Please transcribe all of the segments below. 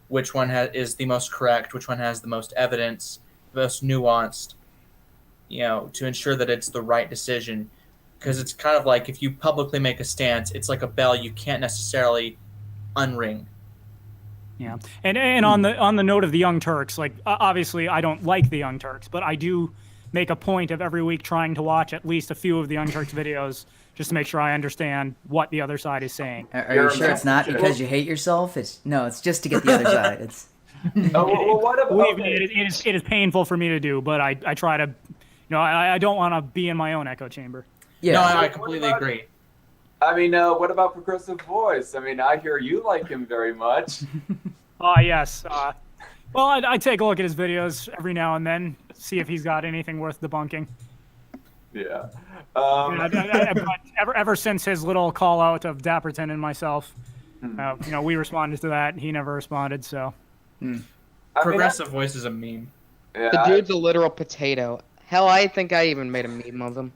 which one is the most correct, which one has the most evidence, the most nuanced, to ensure that it's the right decision. Because it's kind of like if you publicly make a stance, it's like a bell you can't necessarily unring. Yeah, and on the note of the Young Turks, like obviously I don't like the Young Turks, but I do make a point of every week trying to watch at least a few of the Young Turks videos just to make sure I understand what the other side is saying. Are you sure it's not because you hate yourself? It's just to get the other side. It's. Believe me, it is painful for me to do, but I try to, I don't want to be in my own echo chamber. Yeah, no, I completely agree. I mean, what about Progressive Voice? I mean, I hear you like him very much. Yes. Well, I take a look at his videos every now and then, see if he's got anything worth debunking. Yeah. Ever since his little call out of Dapperton and myself, we responded to that. He never responded, so. Progressive Voice is a meme. Yeah, the dude's a literal potato. Hell, I think I even made a meme of him.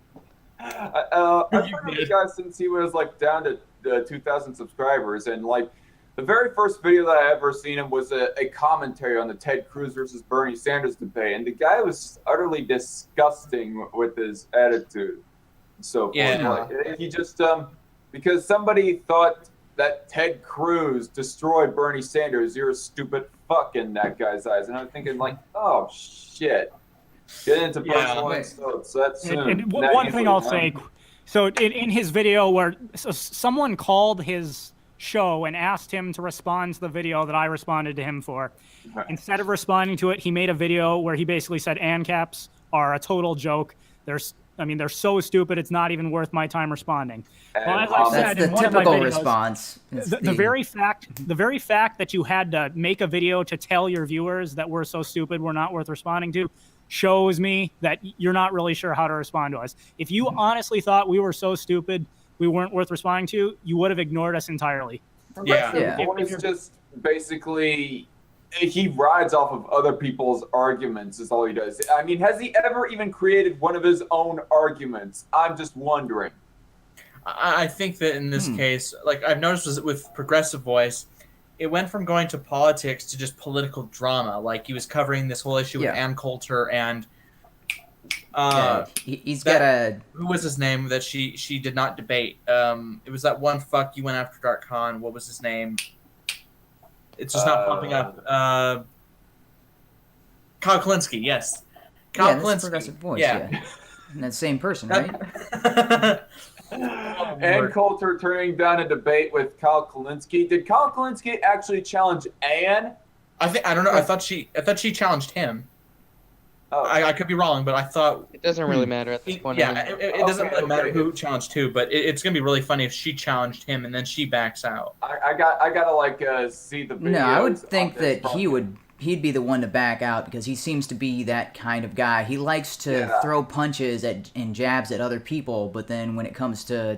I've heard of the guy since he was like down to 2,000 subscribers, and like the very first video that I ever seen him was a commentary on the Ted Cruz versus Bernie Sanders debate, and the guy was utterly disgusting with his attitude. So like, he just because somebody thought that Ted Cruz destroyed Bernie Sanders, you're a stupid fuck in that guy's eyes, and I'm thinking like, oh shit. Get into personal insults. That's soon. And one thing I'll say, so in his video where someone called his show and asked him to respond to the video that I responded to him for. Instead of responding to it, he made a video where he basically said ANCAPs are a total joke. They're so stupid, it's not even worth my time responding. Well, as I said, that's the typical response. The very fact that you had to make a video to tell your viewers that we're so stupid, we're not worth responding to, shows me that you're not really sure how to respond to us. If you honestly thought we were so stupid, we weren't worth responding to, you would have ignored us entirely. It's just basically he rides off of other people's arguments is all he does. I mean, has he ever even created one of his own arguments? I'm just wondering. I think that in this case, like I've noticed with Progressive Voice, it went from going to politics to just political drama. Like he was covering this whole issue with Ann Coulter and he's got a who was his name that she did not debate. It was that one fuck you went after DarkCon. What was his name? It's just not popping up. Kyle Kalinske, yes. Kyle Kalinske. Progressive Voice, And that same person, right? Ann Coulter turning down a debate with Kyle Kalinske. Did Kyle Kalinske actually challenge Ann? I don't know. I thought she challenged him. Oh. I could be wrong, but I thought it doesn't really matter at this point. Yeah, it doesn't really matter who challenged who, but it's gonna be really funny if she challenged him and then she backs out. I gotta like see the videos. No, I would think that he'd be the one to back out because he seems to be that kind of guy. He likes to throw punches and jabs at other people, but then when it comes to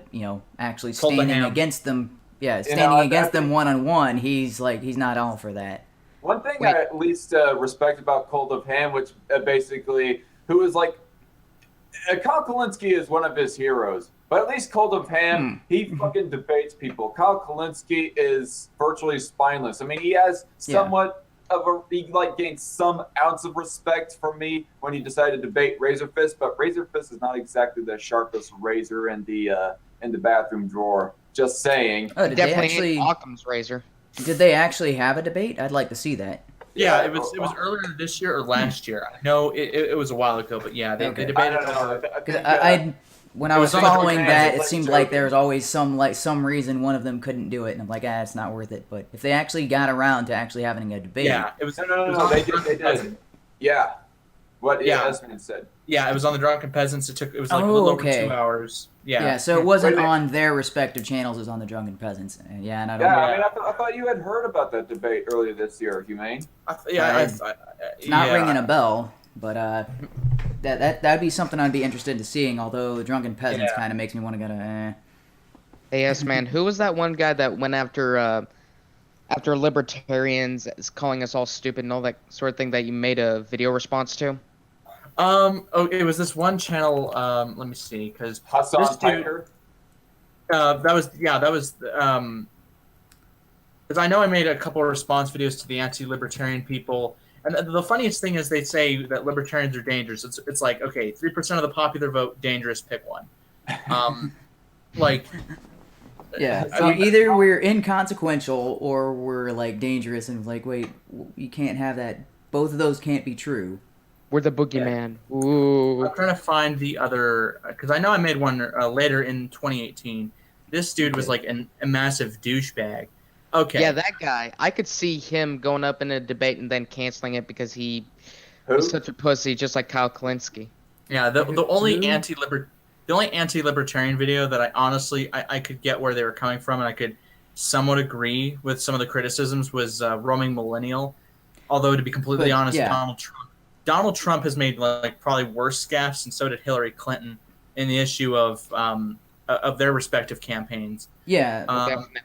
actually standing against them, against them one-on-one, he's not all for that. One thing I at least respect about Cold of Ham, which basically, who is like, Kyle Kalinske is one of his heroes, but at least Cold of Ham, he fucking debates people. Kyle Kalinske is virtually spineless. I mean, he has somewhat of he gained some ounce of respect from me when he decided to debate Razor Fist, but Razor Fist is not exactly the sharpest razor in the bathroom drawer. Just saying. Oh, did definitely they actually Occam's razor. Did they actually have a debate? I'd like to see that. Yeah, it was earlier this year or last year. No, it was a while ago, but yeah, they debated over. When I was following that, it seemed like there was always some reason one of them couldn't do it, and I'm like, it's not worth it. But if they actually got around to actually having a debate, it was no, they did. Yeah, what Esmond said. Yeah, it was on the Drunken Peasants. It was like a little over 2 hours. Yeah, so it wasn't on their respective channels. It was on the Drunken Peasants. And I don't know. I mean, I thought you had heard about that debate earlier this year, HUMANE. It's not ringing a bell, but that'd be something I'd be interested in seeing. Although the Drunken Peasants kind of makes me want to go to. Hey, yes, man. Who was that one guy that went after libertarians, calling us all stupid and all that sort of thing that you made a video response to? It was this one channel. Let me see, because Hassan Piker. That was because I know I made a couple of response videos to the anti-libertarian people, and the funniest thing is they say that libertarians are dangerous. It's like, okay, 3% of the popular vote, dangerous, pick one. Like, Yeah, I so mean, either we're inconsequential or we're like dangerous, and like, wait, you can't have that. Both of those can't be true. We're the boogeyman. Ooh. I'm trying to find the other, because I know I made one later in 2018. This dude was like a massive douchebag. Okay. Yeah, that guy. I could see him going up in a debate and then canceling it because he Who? was such a pussy, just like Kyle Kalinske. Yeah, the only anti-libertarian video that I honestly I could get where they were coming from, and I could somewhat agree with some of the criticisms, was Roaming Millennial. Although, to be completely honest, yeah. Donald Trump has made like probably worse gaffes, and so did Hillary Clinton in the issue of their respective campaigns. Yeah,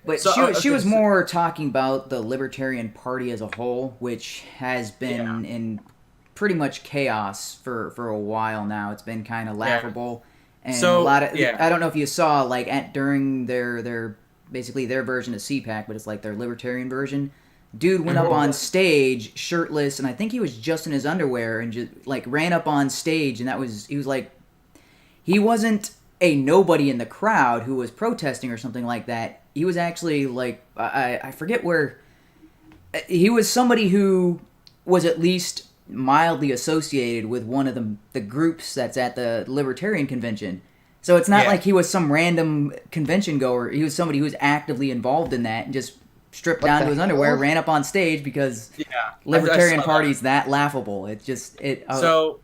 but So, she was so- more talking about the Libertarian Party as a whole, which has been in pretty much chaos for a while now. It's been kind of laughable, and So, a lot of yeah. I don't know if you saw like during their basically their version of CPAC, but it's like their Libertarian version. Dude went up on stage shirtless, and I think he was just in his underwear, and just like ran up on stage, and he was like, he wasn't a nobody in the crowd who was protesting or something like that. He was actually like, I forget where, he was somebody who was at least mildly associated with one of the groups that's at the Libertarian convention. So it's not like he was some random convention goer. He was somebody who was actively involved in that and just stripped down to his underwear, ran up on stage because Libertarian Party's that laughable. It's just although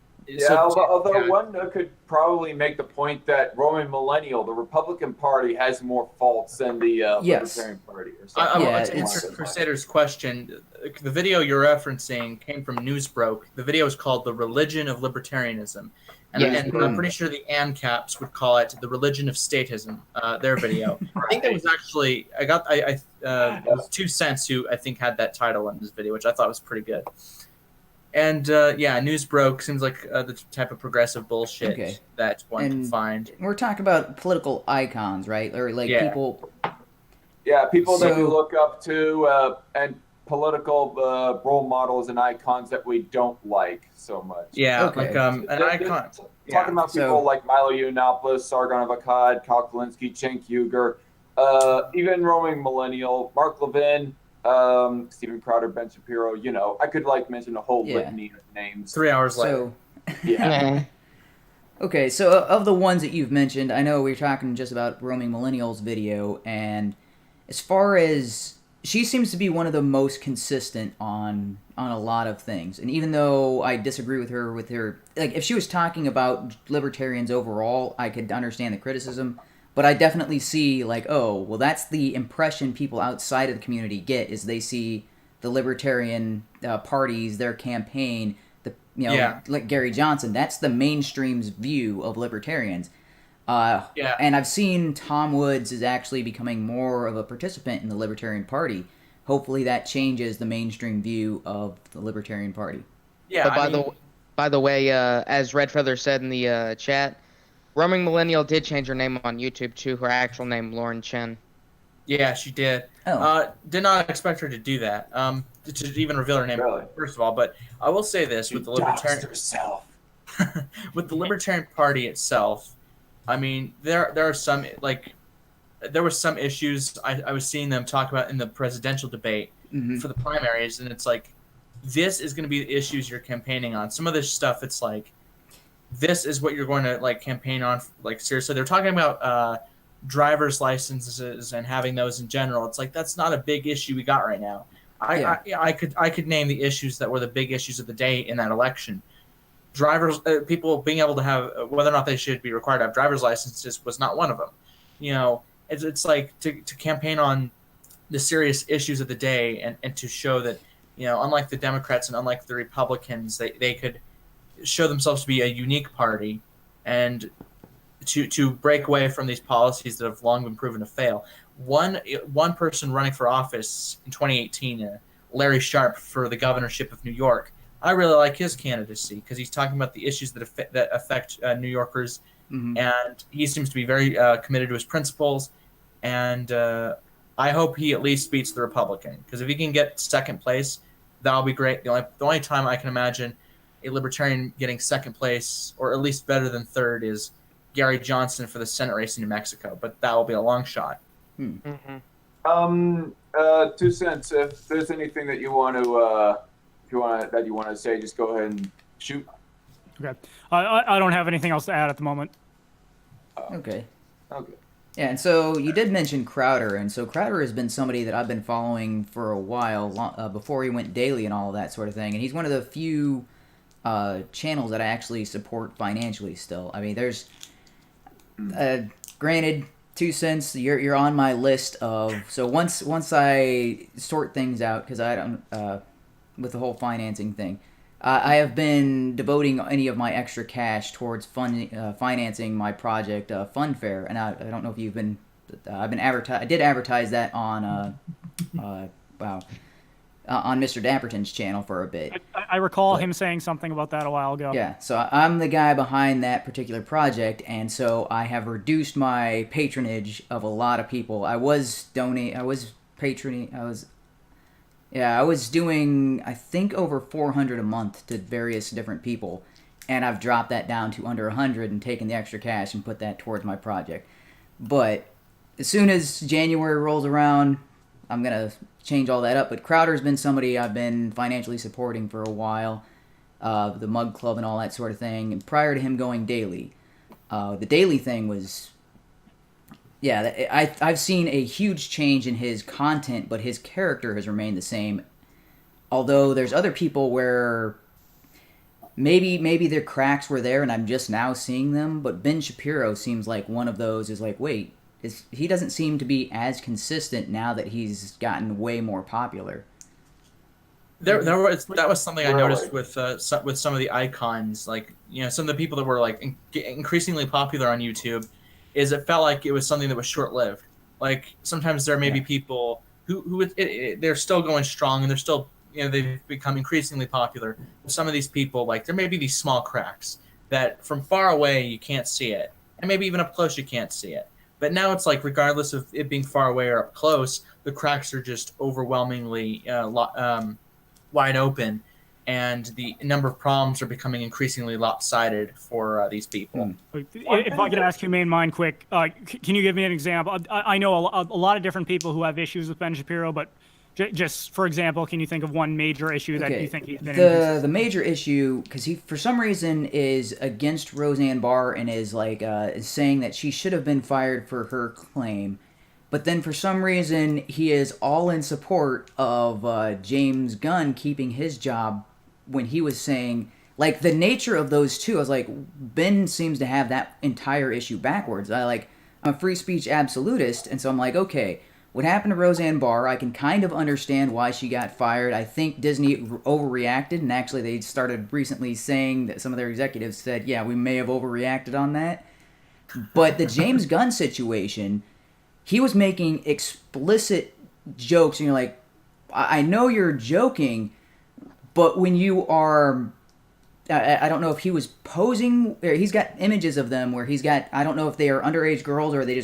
one could probably make the point that Roman Millennial, the Republican Party, has more faults than the Libertarian Party. Or something. I want to answer Crusader's question. The video you're referencing came from Newsbroke. The video is called "The Religion of Libertarianism," and I'm pretty sure the ANCAPs would call it "The Religion of Statism." Their video. I think it was actually it was 2 Cents who I think had that title in this video, which I thought was pretty good. And Newsbroke seems like the type of progressive bullshit that one can find. We're talking about political icons, right? Or like people. Yeah, people that we look up to, and political role models and icons that we don't like so much. Yeah, like an icon. Talking about people like Milo Yiannopoulos, Sargon of Akkad, Kyle Kalinske, Cenk Uygur, even Roaming Millennial, Mark Levin, Steven Crowder, Ben Shapiro. You know, I could mention a whole litany of names. 3 hours later. Yeah. Okay, so of the ones that you've mentioned, I know we were talking just about Roaming Millennial's video, and as far as she seems to be one of the most consistent on a lot of things, and even though I disagree with her like if she was talking about libertarians overall, I could understand the criticism. But I definitely see, like, oh, well, that's the impression people outside of the community get, is they see the Libertarian parties, their campaign, like Gary Johnson. That's the mainstream's view of libertarians. And I've seen Tom Woods is actually becoming more of a participant in the Libertarian Party. Hopefully that changes the mainstream view of the Libertarian Party. Yeah. But by the way, as Red Feather said in the chat, Roaming Millennial did change her name on YouTube to her actual name, Lauren Chen. Yeah, she did. Did not expect her to do that. To even reveal her name, first of all. But I will say this with the Libertarian with the Libertarian Party itself. I mean, there are some there were some issues I was seeing them talk about in the presidential debate for the primaries, and it's like, this is going to be the issues you're campaigning on. Some of this stuff, it's like, this is what you're going to campaign on. Like, seriously, they're talking about driver's licenses and having those in general. It's like, that's not a big issue we got right now. I could name the issues that were the big issues of the day in that election. People being able to have, whether or not they should be required to have driver's licenses was not one of them. You know, it's like to campaign on the serious issues of the day and to show that, unlike the Democrats and unlike the Republicans, they could show themselves to be a unique party and to break away from these policies that have long been proven to fail. One person running for office in 2018, Larry Sharp, for the governorship of New York, I really like his candidacy because he's talking about the issues that affect New Yorkers, and he seems to be very committed to his principles, and I hope he at least beats the Republican, because if he can get second place, that'll be great. The only time I can imagine a Libertarian getting second place, or at least better than third, is Gary Johnson for the Senate race in New Mexico, but that will be a long shot. Mm-hmm. 2 cents. If there's anything that you want to say, just go ahead and shoot. Okay. I don't have anything else to add at the moment. Okay. Okay. Yeah, and so you did mention Crowder, and so Crowder has been somebody that I've been following for a while, before he went daily and all of that sort of thing, and he's one of the few channels that I actually support financially still. I mean, there's, granted, 2 cents, you're on my list of, so once I sort things out, because I don't, with the whole financing thing, I have been devoting any of my extra cash towards financing my project, Funfair, and I don't know if you've been, I did advertise that on, on Mr. Dapperton's channel for a bit. I recall him saying something about that a while ago. Yeah, so I'm the guy behind that particular project, and so I have reduced my patronage of a lot of people. I was doing, I think, over 400 a month to various different people, and I've dropped that down to under 100 and taken the extra cash and put that towards my project. But as soon as January rolls around, I'm going to change all that up. But Crowder's been somebody I've been financially supporting for a while, the Mug Club and all that sort of thing, and prior to him going daily. The daily thing was... Yeah, I've seen a huge change in his content, but his character has remained the same. Although there's other people where maybe their cracks were there and I'm just now seeing them, but Ben Shapiro seems like one of those is like, wait, he doesn't seem to be as consistent now that he's gotten way more popular. That was something I noticed with some of the icons, like, you know, some of the people that were like increasingly popular on YouTube. Is it felt like it was something that was short-lived. Like sometimes there may be people who they're still going strong and they're still, you know, they've become increasingly popular. Some of these people, like, there may be these small cracks that from far away you can't see it, and maybe even up close you can't see it. But now it's like, regardless of it being far away or up close, the cracks are just overwhelmingly wide open, and the number of problems are becoming increasingly lopsided for these people. If I could ask HUMANe Mind quick, can you give me an example? I know a lot of different people who have issues with Ben Shapiro, but just for example, can you think of one major issue that you think he's been in? The major issue, because he for some reason is against Roseanne Barr and is like is saying that she should have been fired for her claim. But then for some reason, he is all in support of James Gunn keeping his job when he was saying, like, the nature of those two. I was like, Ben seems to have that entire issue backwards. I'm a free speech absolutist, and so I'm like, okay, what happened to Roseanne Barr, I can kind of understand why she got fired. I think Disney overreacted, and actually they started recently saying that some of their executives said, yeah, we may have overreacted on that. But the James Gunn situation... He was making explicit jokes, and you're like, I know you're joking, but when you are... I don't know if he was posing... He's got images of them where he's got... I don't know if they are underage girls or they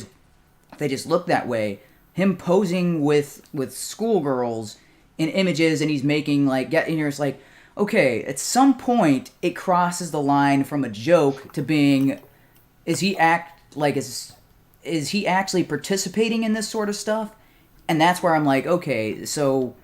just look that way. Him posing with schoolgirls in images, and he's making, like... And you're just like, okay, at some point, it crosses the line from a joke to being... Is he actually participating in this sort of stuff? And that's where I'm like, okay, so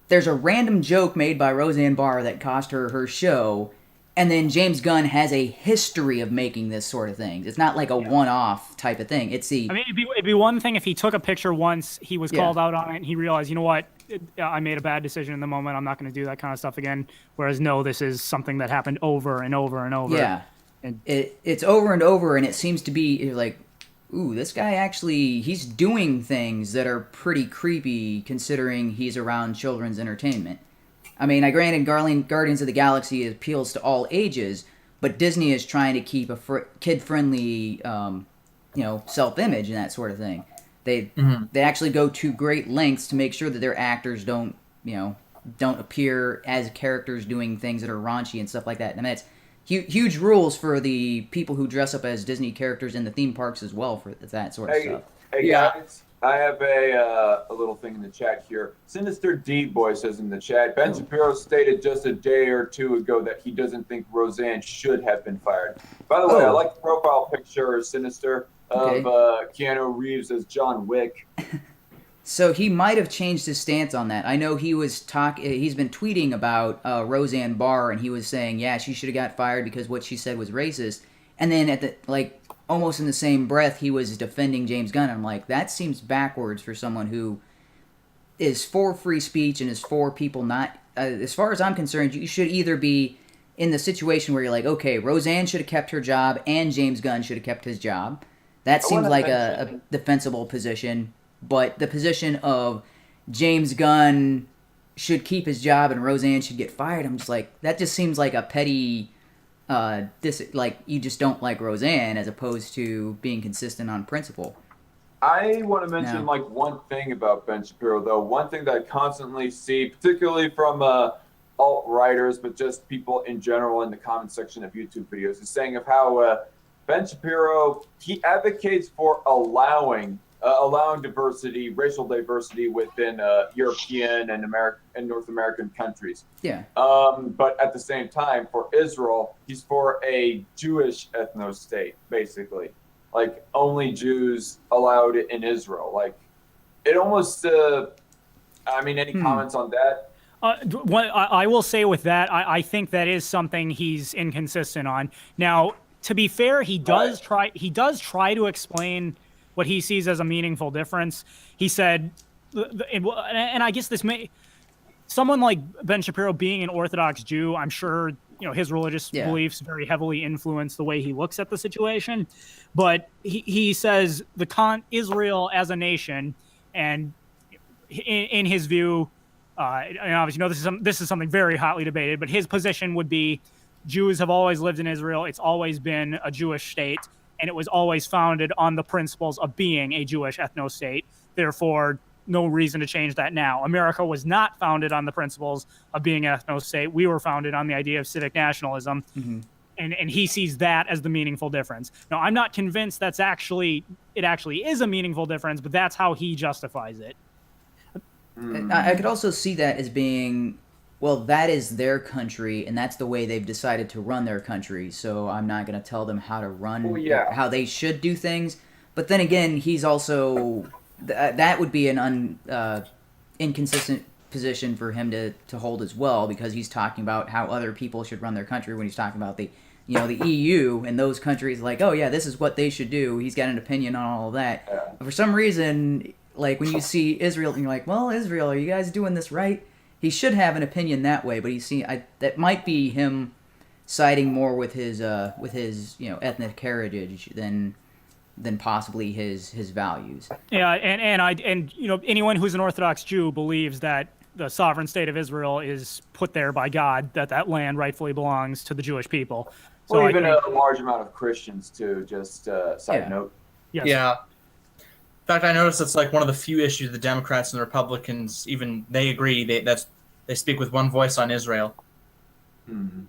there's a random joke made by Roseanne Barr that cost her show, and then James Gunn has a history of making this sort of thing. It's not like a one-off type of thing. It's the... I mean, it'd be one thing if he took a picture once, he was called out on it, and he realized, you know what, I made a bad decision in the moment, I'm not going to do that kind of stuff again. Whereas, no, this is something that happened over and over and over. Yeah. And it's over and over, and it seems to be like, ooh, this guy actually, he's doing things that are pretty creepy considering he's around children's entertainment. I mean, granted, Guardians of the Galaxy appeals to all ages, but Disney is trying to keep a kid-friendly, self-image and that sort of thing. They actually go to great lengths to make sure that their actors don't appear as characters doing things that are raunchy and stuff like that. I mean, it's huge rules for the people who dress up as Disney characters in the theme parks as well for that sort of stuff. Hey Yeah. guys, I have a little thing in the chat here. Sinister D Boy says in the chat, Ben Shapiro stated just a day or two ago that he doesn't think Roseanne should have been fired. By the way, I like the profile picture, Sinister, of Keanu Reeves as John Wick. So he might have changed his stance on that. I know he was he's been tweeting about Roseanne Barr, and he was saying, yeah, she should have got fired because what she said was racist. And then at the almost in the same breath, he was defending James Gunn. I'm like, that seems backwards for someone who is for free speech and is for people not. As far as I'm concerned, you should either be in the situation where you're like, okay, Roseanne should have kept her job and James Gunn should have kept his job. That seems like a defensible position. But the position of James Gunn should keep his job and Roseanne should get fired, I'm just like, that just seems like a petty, like you just don't like Roseanne as opposed to being consistent on principle. I want to mention like one thing about Ben Shapiro, though. One thing that I constantly see, particularly from alt-writers, but just people in general in the comment section of YouTube videos, is saying of how Ben Shapiro, he advocates for allowing diversity, racial diversity within European and North American countries. Yeah. But at the same time, for Israel, he's for a Jewish ethno-state, basically. Like, only Jews allowed in Israel. Like, it almost, any comments on that? I will say with that, I think that is something he's inconsistent on. Now, to be fair, he does try to explain what he sees as a meaningful difference. He said, and I guess this may, someone like Ben Shapiro being an Orthodox Jew, I'm sure his religious beliefs very heavily influence the way he looks at the situation. But he says Israel as a nation, and in his view, and obviously this is something very hotly debated, but his position would be Jews have always lived in Israel. It's always been a Jewish state, and it was always founded on the principles of being a Jewish ethno-state. Therefore, no reason to change that now. America was not founded on the principles of being an ethno-state. We were founded on the idea of civic nationalism. Mm-hmm. And he sees that as the meaningful difference. Now, I'm not convinced it actually is a meaningful difference, but that's how he justifies it. I could also see that as being, well, that is their country, and that's the way they've decided to run their country. So I'm not going to tell them how to run, how they should do things. But then again, he's also that would be an inconsistent position for him to hold as well, because he's talking about how other people should run their country when he's talking about the EU and those countries. Like, oh yeah, this is what they should do. He's got an opinion on all of that. Yeah. For some reason, like when you see Israel, and you're like, well, Israel, are you guys doing this right? He should have an opinion that way, but that might be him siding more with his ethnic heritage than possibly his values. Yeah, and anyone who's an Orthodox Jew believes that the sovereign state of Israel is put there by God, that land rightfully belongs to the Jewish people. So well, even a large amount of Christians too. Just side note. Yes. Yeah. In fact, I noticed it's like one of the few issues the Democrats and the Republicans they agree they speak with one voice on Israel. Mm-hmm.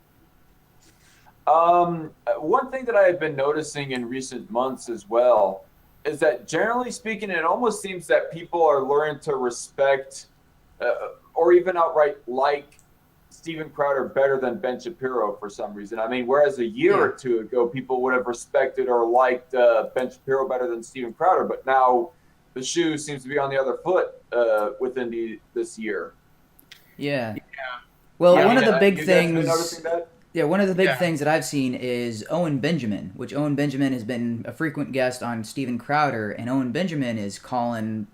One thing that I have been noticing in recent months as well is that, generally speaking, it almost seems that people are learning to respect or even outright like Steven Crowder better than Ben Shapiro for some reason. I mean, whereas a year or two ago, people would have respected or liked Ben Shapiro better than Steven Crowder, but now the shoe seems to be on the other foot within this year. Yeah. Well, one of the big things. Been noticing that? Yeah, one of the big things that I've seen is Owen Benjamin, which Owen Benjamin has been a frequent guest on Steven Crowder, and Owen Benjamin is calling,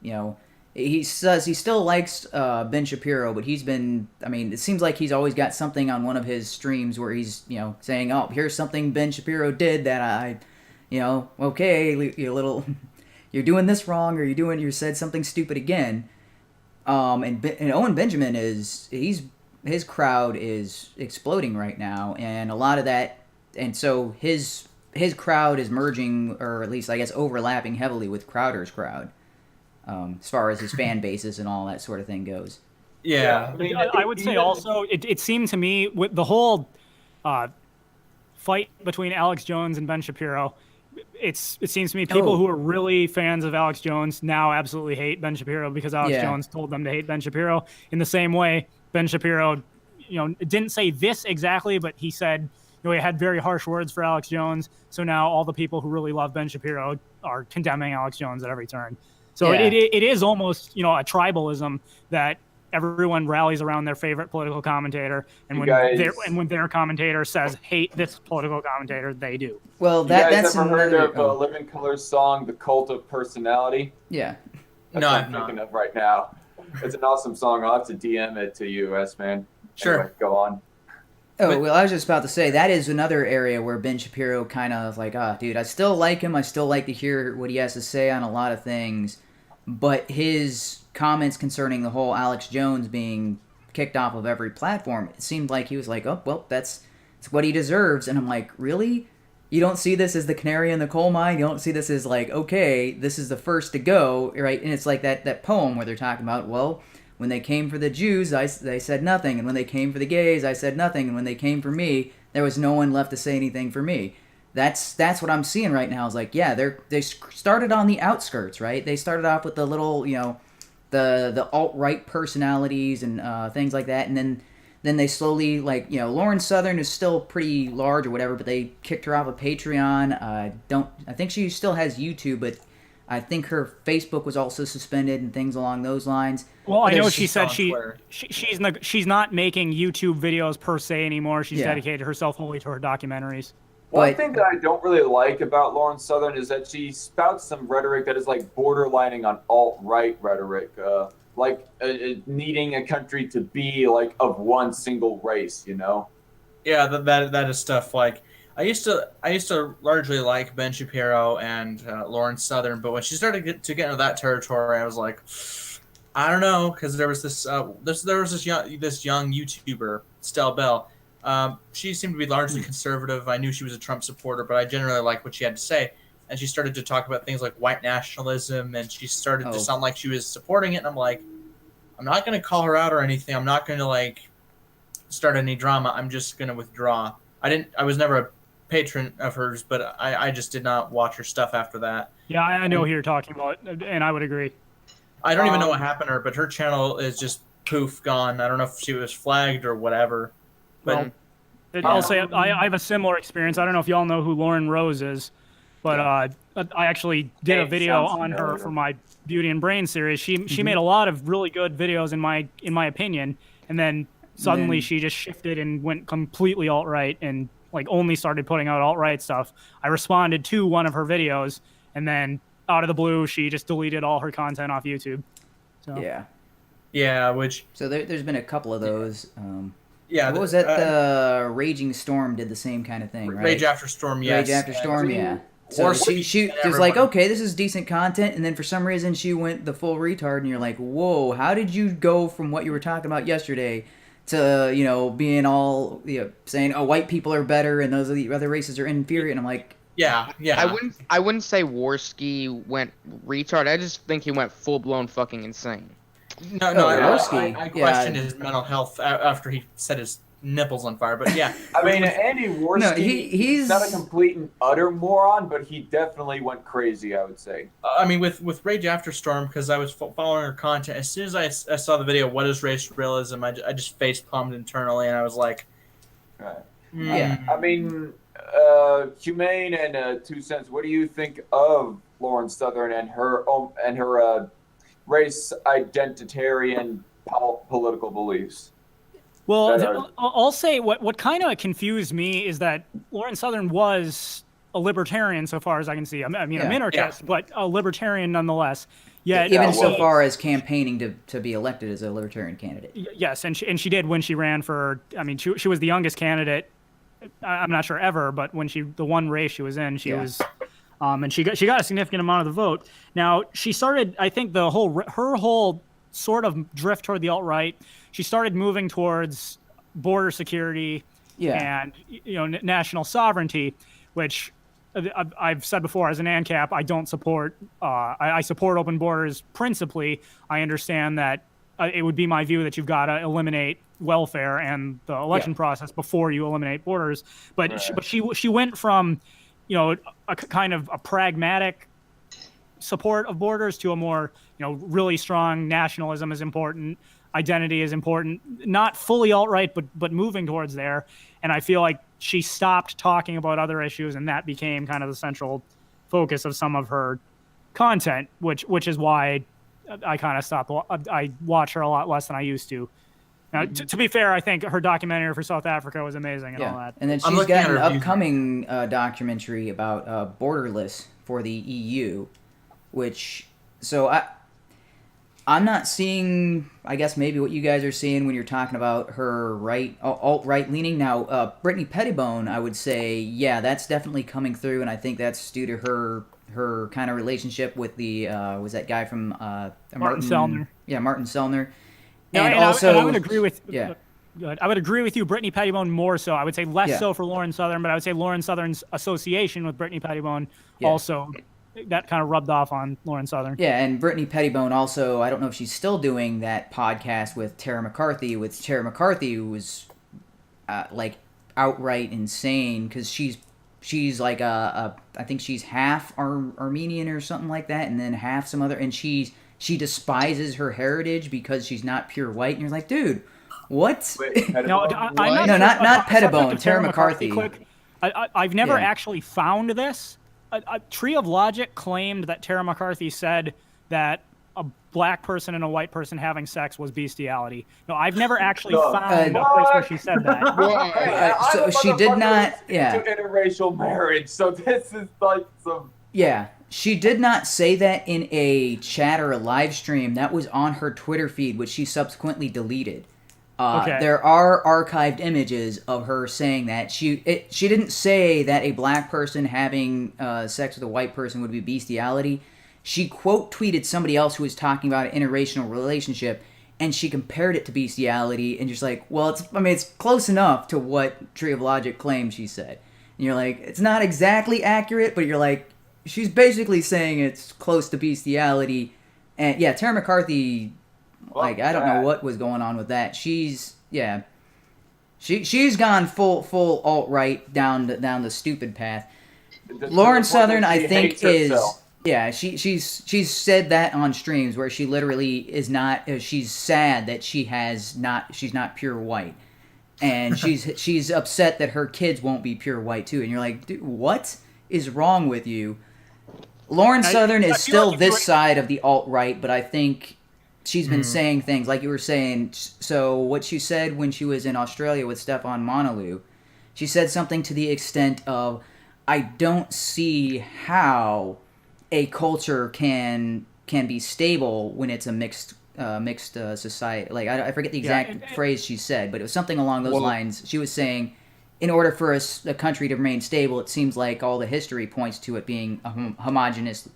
he says he still likes Ben Shapiro, but it seems like he's always got something on one of his streams where he's, saying, oh, here's something Ben Shapiro did that okay, you're doing this wrong, or you said something stupid again. And Owen Benjamin his crowd is exploding right now, and a lot of that, and so his crowd is merging, or at least I guess overlapping heavily with Crowder's crowd, as far as his fan bases and all that sort of thing goes. Yeah, I would say also it seemed to me with the whole fight between Alex Jones and Ben Shapiro, it seems to me people who are really fans of Alex Jones now absolutely hate Ben Shapiro because Alex Jones told them to hate Ben Shapiro. In the same way, Ben Shapiro, didn't say this exactly, but he said, he had very harsh words for Alex Jones. So now all the people who really love Ben Shapiro are condemning Alex Jones at every turn. So it is almost, a tribalism that everyone rallies around their favorite political commentator, and when their commentator says hate this political commentator, they do. Well, that's ever heard of Living Colour's song "The Cult of Personality"? Yeah. That's what I'm thinking of right now. It's an awesome song. I'll have to DM it to you, S-Man. Sure. Anyway, go on. Oh, well, I was just about to say, that is another area where Ben Shapiro kind of like, dude, I still like him. I still like to hear what he has to say on a lot of things. But his comments concerning the whole Alex Jones being kicked off of every platform, it seemed like he was like, oh, well, that's what he deserves. And I'm like, really? You don't see this as the canary in the coal mine? You don't see this as like, okay, this is the first to go, right? And it's like that poem where they're talking about, well, when they came for the Jews, they said nothing. And when they came for the gays, I said nothing. And when they came for me, there was no one left to say anything for me. That's what I'm seeing right now. Is like, yeah, they started on the outskirts, right? They started off with the little, the alt-right personalities and things like that. And then they slowly, like, Lauren Southern is still pretty large or whatever, but they kicked her off of Patreon. I think she still has YouTube, but I think her Facebook was also suspended and things along those lines. Well, I know she said she's not making YouTube videos per se anymore. She's dedicated herself wholly to her documentaries. One thing that I don't really like about Lauren Southern is that she spouts some rhetoric that is like borderlining on alt-right rhetoric, needing a country to be like of one single race, Yeah, that is stuff like. I used to largely like Ben Shapiro and Lauren Southern, but when she started to get into that territory, I was like, I don't know, because there was this young YouTuber, Stell Bell. She seemed to be largely conservative. I knew she was a Trump supporter, but I generally liked what she had to say. And she started to talk about things like white nationalism, and she started to sound like she was supporting it. And I'm like, I'm not going to call her out or anything. I'm not going to start any drama. I'm just going to withdraw. I was never a patron of hers, but I just did not watch her stuff after that. Yeah, I know who you're talking about, and I would agree. I don't even know what happened to her, but her channel is just poof, gone. I don't know if she was flagged or whatever. But I'll say I have a similar experience. I don't know if y'all know who Lauren Rose is, but I actually did a video on her for my Beauty and Brain series. She made a lot of really good videos in my opinion, and then suddenly she just shifted and went completely alt-right and only started putting out alt-right stuff. I responded to one of her videos, and then out of the blue, she just deleted all her content off YouTube. So. Yeah. So there's been a couple of those. What was that? The Raging Storm did the same kind of thing, right? Rage After Storm, yes. Rage After Storm, yeah. So she was like, okay, this is decent content, and then for some reason she went the full retard, and you're like, whoa, how did you go from what you were talking about yesterday to being all saying, oh, white people are better and those other races are inferior? And I'm like, yeah. I wouldn't say Worski went retard. I just think he went full blown fucking insane. No, I question his mental health after he set his nipples on fire. But yeah, I mean, Andy Worski, he's not a complete and utter moron, but he definitely went crazy, I would say. I mean, with Rage After Storm, because I was following her content, as soon as I saw the video, What is Race Realism, I just face palmed internally, and I was like, yeah. I mean, Humane and 2 Cents, what do you think of Lauren Southern and her race identitarian political beliefs? Well, I'll say what kind of confused me is that Lauren Southern was a libertarian, so far as I can see. I mean, a minarchist, but a libertarian nonetheless. Yet, even so far as campaigning to be elected as a libertarian candidate. Yes, and she did when she ran for. I mean, she was the youngest candidate. I'm not sure ever, but when the one race she was in, she was. And she got a significant amount of the vote. Now she started, I think her whole sort of drift toward the alt-right. She started moving towards border security and national sovereignty, which I've said before as an ANCAP, I don't support. I support open borders principally. I understand that it would be my view that you've got to eliminate welfare and the election process before you eliminate borders. But she went from kind of a pragmatic support of borders to a more, really strong nationalism is important, identity is important, not fully alt-right, but moving towards there. And I feel like she stopped talking about other issues, and that became kind of the central focus of some of her content, which is why I kind of stopped. I watch her a lot less than I used to. Now, to be fair, I think her documentary for South Africa was amazing and all that. And then she's got an upcoming documentary about borderless for the EU, which, so I'm not seeing, I guess, maybe what you guys are seeing when you're talking about her alt-right leaning. Now, Brittany Pettibone, I would say, yeah, that's definitely coming through, and I think that's due to her kind of relationship with the, was that guy from Martin Sellner. Yeah, Martin Sellner. And also, I would agree with I would agree with you, Brittany Pettibone more so. I would say less so for Lauren Southern, but I would say Lauren Southern's association with Brittany Pettibone also, that kind of rubbed off on Lauren Southern. Yeah, and Brittany Pettibone also, I don't know if she's still doing that podcast with Tara McCarthy, Tara McCarthy, who was like outright insane, because she's like I think she's half Armenian or something like that, and then half some other, and she despises her heritage because she's not pure white, and you're like, dude, what? Wait, No, not Pettibone, Tara McCarthy. I've never actually found this. Tree of Logic claimed that Tara McCarthy said that a black person and a white person having sex was bestiality. No, I've never actually found a place where she said that. So she did not. Yeah. Interracial marriage. So this is like some. Yeah. She did not say that in a chat or a live stream. That was on her Twitter feed, which she subsequently deleted. There are archived images of her saying that. She didn't say that a black person having sex with a white person would be bestiality. She quote tweeted somebody else who was talking about an interracial relationship, and she compared it to bestiality, and just like, well, it's close enough to what Tree of Logic claims she said. And you're like, it's not exactly accurate, but you're like, she's basically saying it's close to bestiality. And yeah, Tara McCarthy, like, I don't know what was going on with that. She's gone full alt-right down the stupid path. Lauren Southern, I think, is she's said that on streams where she literally is not. She's sad that she's not pure white, and she's upset that her kids won't be pure white too. And you're like, dude, what is wrong with you? Lauren Southern is still this side of the alt-right, but I think she's been saying things like you were saying. So what she said when she was in Australia with Stefan Monalou, she said something to the extent of, I don't see how a culture can be stable when it's a mixed society. Like, I forget the exact phrase she said, but it was something along those lines. She was saying, in order for a country to remain stable, it seems like all the history points to it being a homogenous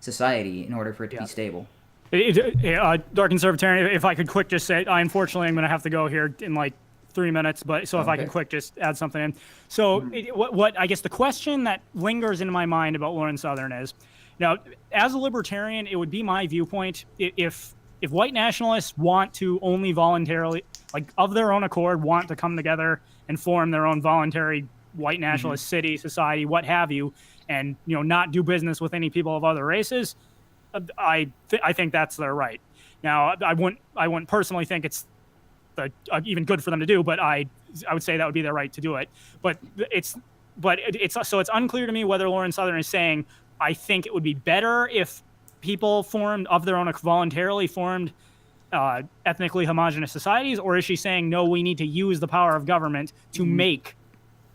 society in order for it to be stable. Dark Conservatarian, if I could quick just say, unfortunately I'm going to have to go here in like 3 minutes, but so if I can quick just add something in. So what I guess the question that lingers in my mind about Lauren Southern is, now, as a libertarian, it would be my viewpoint, if white nationalists want to only voluntarily, like of their own accord, want to come together and form their own voluntary white nationalist city, society, what have you, and not do business with any people of other races, I think that's their right. Now, I wouldn't personally think it's even good for them to do, but I would say that would be their right to do it. But it's unclear to me whether Lauren Southern is saying, I think it would be better if people formed of their own voluntarily formed ethnically homogenous societies, or is she saying, no, we need to use the power of government to make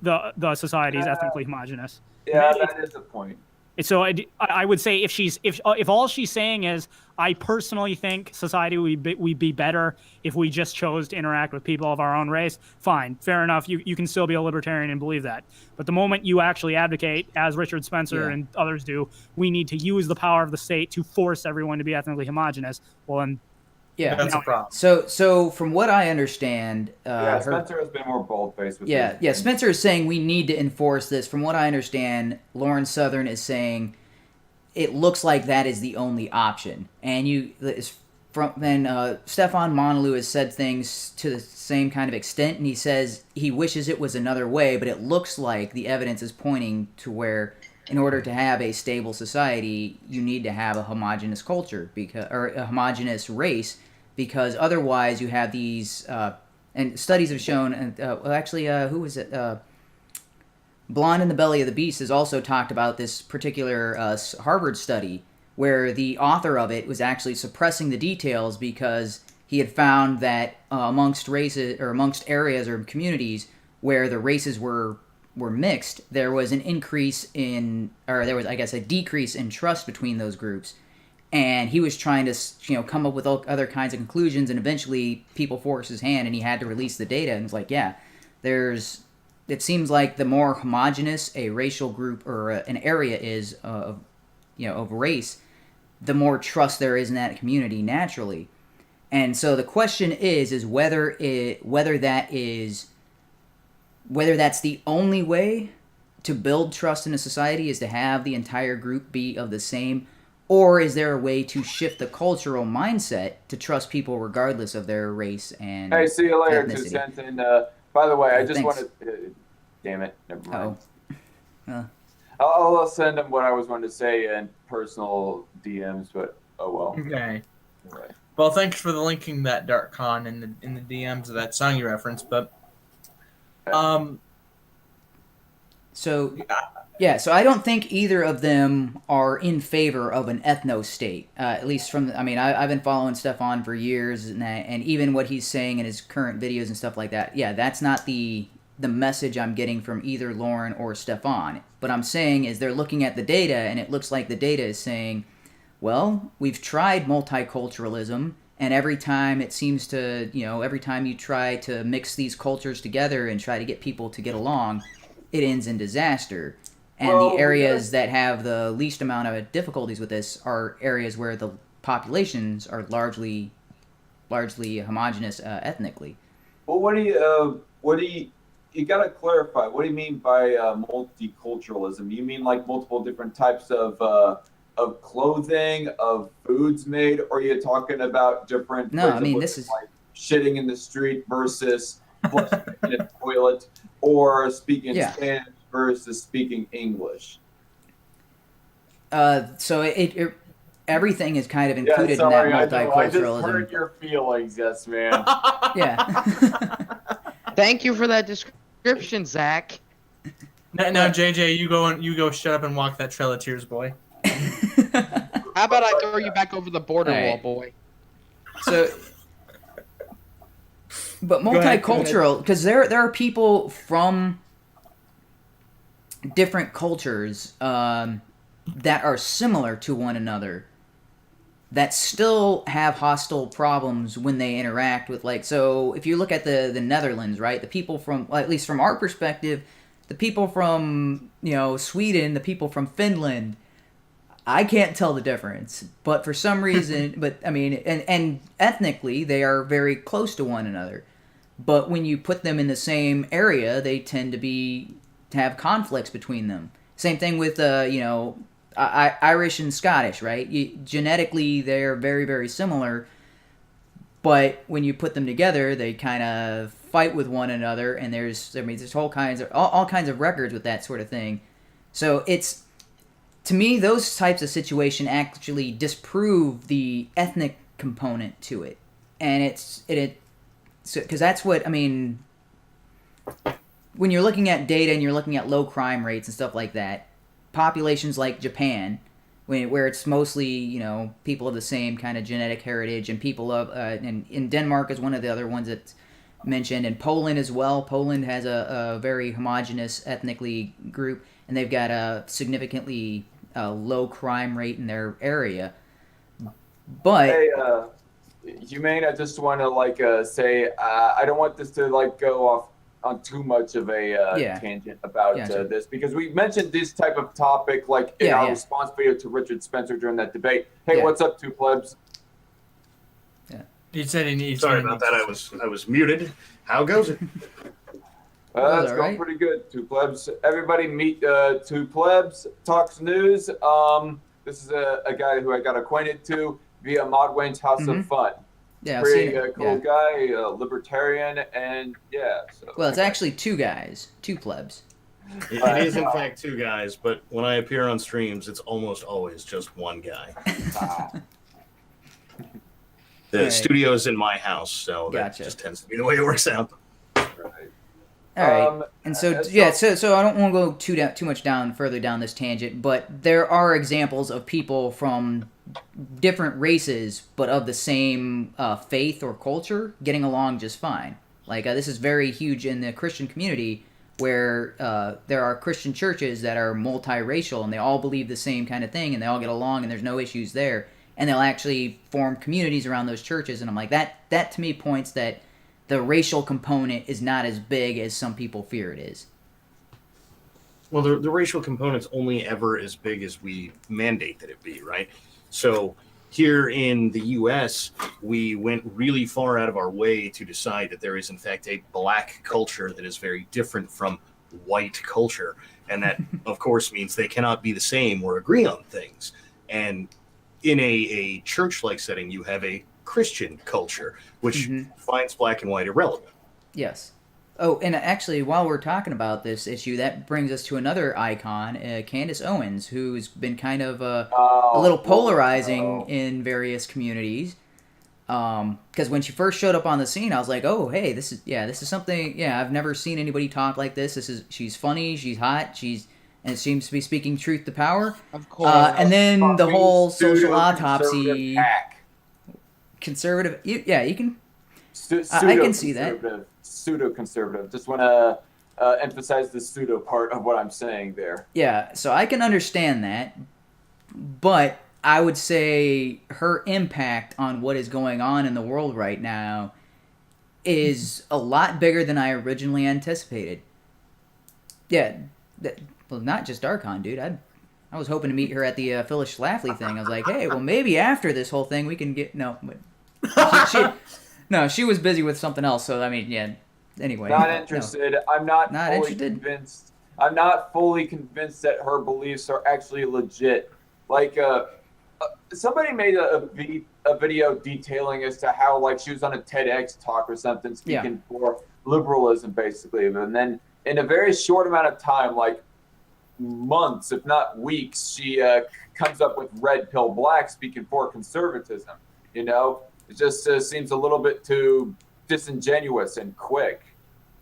the societies ethnically homogenous? Yeah, that is a point. So I would say if all she's saying is, I personally think society would be better if we just chose to interact with people of our own race, fine, fair enough. You can still be a libertarian and believe that. But the moment you actually advocate, as Richard Spencer and others do, we need to use the power of the state to force everyone to be ethnically homogenous, well, then that's a problem. So from what I understand, Spencer has been more bold-faced with this. Spencer is saying we need to enforce this. From what I understand, Lauren Southern is saying it looks like that is the only option. And Stefan Monalou has said things to the same kind of extent, and he says he wishes it was another way, but it looks like the evidence is pointing to where, in order to have a stable society, you need to have a homogenous culture or a homogenous race, because otherwise you have these. And studies have shown, who was it? Blonde in the Belly of the Beast has also talked about this particular Harvard study where the author of it was actually suppressing the details because he had found that amongst races or amongst areas or communities where the races were mixed, there was an increase in, or there was, I guess, a decrease in trust between those groups. And he was trying to, come up with other kinds of conclusions, and eventually people forced his hand, and he had to release the data. And it's like, yeah, it seems like the more homogenous a racial group or an area is of race, the more trust there is in that community naturally. And so the question is whether that's the only way to build trust in a society is to have the entire group be of the same. Or is there a way to shift the cultural mindset to trust people regardless of their race and Hey, see you later, ethnicity? 2 cents. And by the way, I just thanks. wanted damn it, never mind. Oh. I'll send him what I was wanting to say in personal DMs, but oh well. Okay. Anyway. Well, thanks for the linking that DarkCon in the DMs of that song you referenced, but So I don't think either of them are in favor of an ethno-state. At least from, I've been following Stefan for years, and even what he's saying in his current videos and stuff like that. Yeah, that's not the message I'm getting from either Lauren or Stefan. But I'm saying is they're looking at the data, and it looks like the data is saying, well, we've tried multiculturalism, and every time it seems to, every time you try to mix these cultures together and try to get people to get along, it ends in disaster. And the areas that have the least amount of difficulties with this are areas where the populations are largely homogenous ethnically. Well, what do you gotta clarify? What do you mean by multiculturalism? You mean like multiple different types of clothing, of foods made, or are you talking about different? No, this is like shitting in the street versus flushing in a toilet, or speaking Spanish versus speaking English. So everything is kind of included in that multiculturalism. I just hurt your feelings, yes, man. Yeah. Thank you for that description, Zach. Now, JJ, you go. Shut up and walk that Trail of Tears, boy. How about I throw you back over the border wall, boy? So, but multicultural, because there are people from different cultures that are similar to one another that still have hostile problems when they interact with, so if you look at the Netherlands, right, the people from, at least from our perspective, the people from Sweden, the people from Finland, I can't tell the difference, but for some reason, and ethnically they are very close to one another, but when you put them in the same area, they tend to have conflicts between them. Same thing with Irish and Scottish, right? Genetically, they're very, very similar, but when you put them together, they kind of fight with one another, and there's all kinds of records with that sort of thing. So it's, to me, those types of situations actually disprove the ethnic component to it, and because that's what when you're looking at data and you're looking at low crime rates and stuff like that, populations like Japan, where it's mostly people of the same kind of genetic heritage, and people of and in Denmark is one of the other ones that's mentioned, and Poland as well. Poland has a very homogenous ethnically group, and they've got a significantly low crime rate in their area. But hey, HUMANE, I just want to say I don't want this to go off on too much of a tangent about this, because we mentioned this type of topic in our response video to Richard Spencer during that debate. Hey, what's up, two plebs? Yeah, he said he needs. Sorry about that. I was muted. How goes it? That's going pretty good. Two plebs. Everybody meet Two Plebs Talks News. This is a guy who I got acquainted to via Modwayne's House of Fun. Yeah, I've Pretty seen it. cool Yeah. guy, libertarian, and yeah. So, Well, it's actually two guys, two plebs. It is, in fact, two guys, but when I appear on streams, it's almost always just one guy. The studio's in my house, so that just tends to be the way it works out. Right. All right, and so so I don't want to go too much further down this tangent, but there are examples of people from different races, but of the same faith or culture, getting along just fine. Like this is very huge in the Christian community, where there are Christian churches that are multiracial and they all believe the same kind of thing, and they all get along, and there's no issues there, and they'll actually form communities around those churches, and I'm like that to me points that the racial component is not as big as some people fear it is. Well, the racial component's only ever as big as we mandate that it be, right? So here in the U.S., we went really far out of our way to decide that there is, in fact, a black culture that is very different from white culture. And that, of course, means they cannot be the same or agree on things. And in a church-like setting, you have a Christian culture, which finds black and white irrelevant. Yes. Oh, and actually, while we're talking about this issue, that brings us to another icon, Candace Owens, who's been kind of a little polarizing in various communities. Because when she first showed up on the scene, I was like, "Oh, hey, this is something. Yeah, I've never seen anybody talk like this. She's funny, she's hot, and seems to be speaking truth to power." Of course. And then the whole social autopsy. Conservative, you can. I can see that. Pseudo-conservative. Just want to emphasize the pseudo part of what I'm saying there. Yeah, so I can understand that, but I would say her impact on what is going on in the world right now is a lot bigger than I originally anticipated. Yeah, well, not just DarkCon, dude. I was hoping to meet her at the Phyllis Schlafly thing. I was like, hey, well, maybe after this whole thing we can get... No, but she was busy with something else, so, I mean, yeah, anyway. Not interested. No. I'm not fully interested. Convinced. I'm not fully convinced that her beliefs are actually legit. Like, somebody made a video detailing as to how, like, she was on a TEDx talk or something speaking for liberalism, basically. And then in a very short amount of time, like months, if not weeks, she comes up with red pill black speaking for conservatism. You know, it just seems a little bit too disingenuous and quick.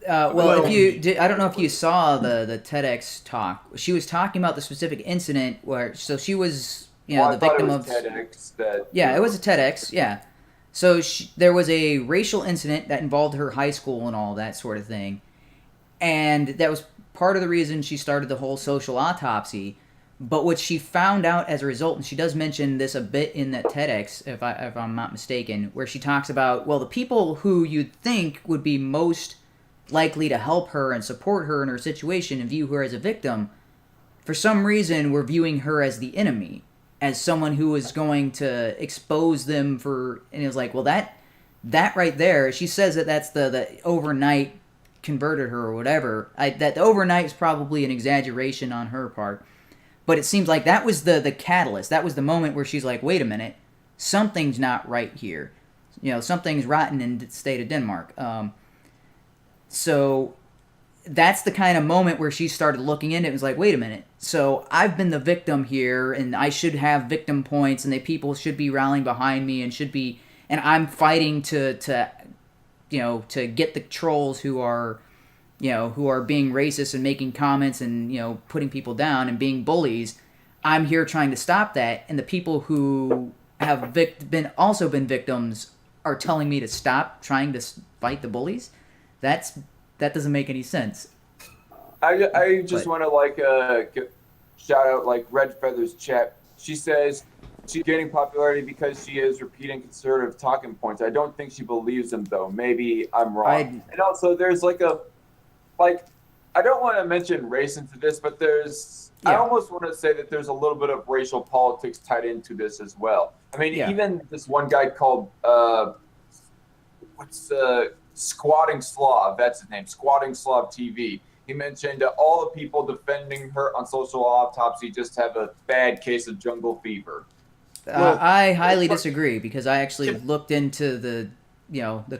Well, I don't know if you saw the TEDx talk. She was talking about the specific incident where, so she was, the victim of TEDx. It was a TEDx. Yeah, so there was a racial incident that involved her high school and all that sort of thing, and that was part of the reason she started the whole social autopsy. But what she found out as a result, and she does mention this a bit in that TEDx, if I'm not mistaken, where she talks about, well, the people who you'd think would be most likely to help her and support her in her situation and view her as a victim, for some reason were viewing her as the enemy, as someone who was going to expose them for, and it was like, well, that right there, she says that that's the overnight converted her or whatever. That overnight is probably an exaggeration on her part. But it seems like that was the catalyst. That was the moment where she's like, wait a minute, something's not right here. Something's rotten in the state of Denmark. So that's the kind of moment where she started looking into it. It was like, wait a minute. So I've been the victim here, and I should have victim points, and the people should be rallying behind me, and I'm fighting to get the trolls who are being racist and making comments and, putting people down and being bullies. I'm here trying to stop that. And the people who have been victims are telling me to stop trying to fight the bullies. That doesn't make any sense. I just want to shout out Red Feather's chat. She says she's gaining popularity because she is repeating conservative talking points. I don't think she believes them, though. Maybe I'm wrong. And also there's I don't want to mention race into this, but I almost want to say that there's a little bit of racial politics tied into this as well. I mean, even this one guy called, Squatting Slav, that's his name, Squatting Slav TV. He mentioned all the people defending her on social autopsy just have a bad case of jungle fever. I highly disagree because I actually looked into the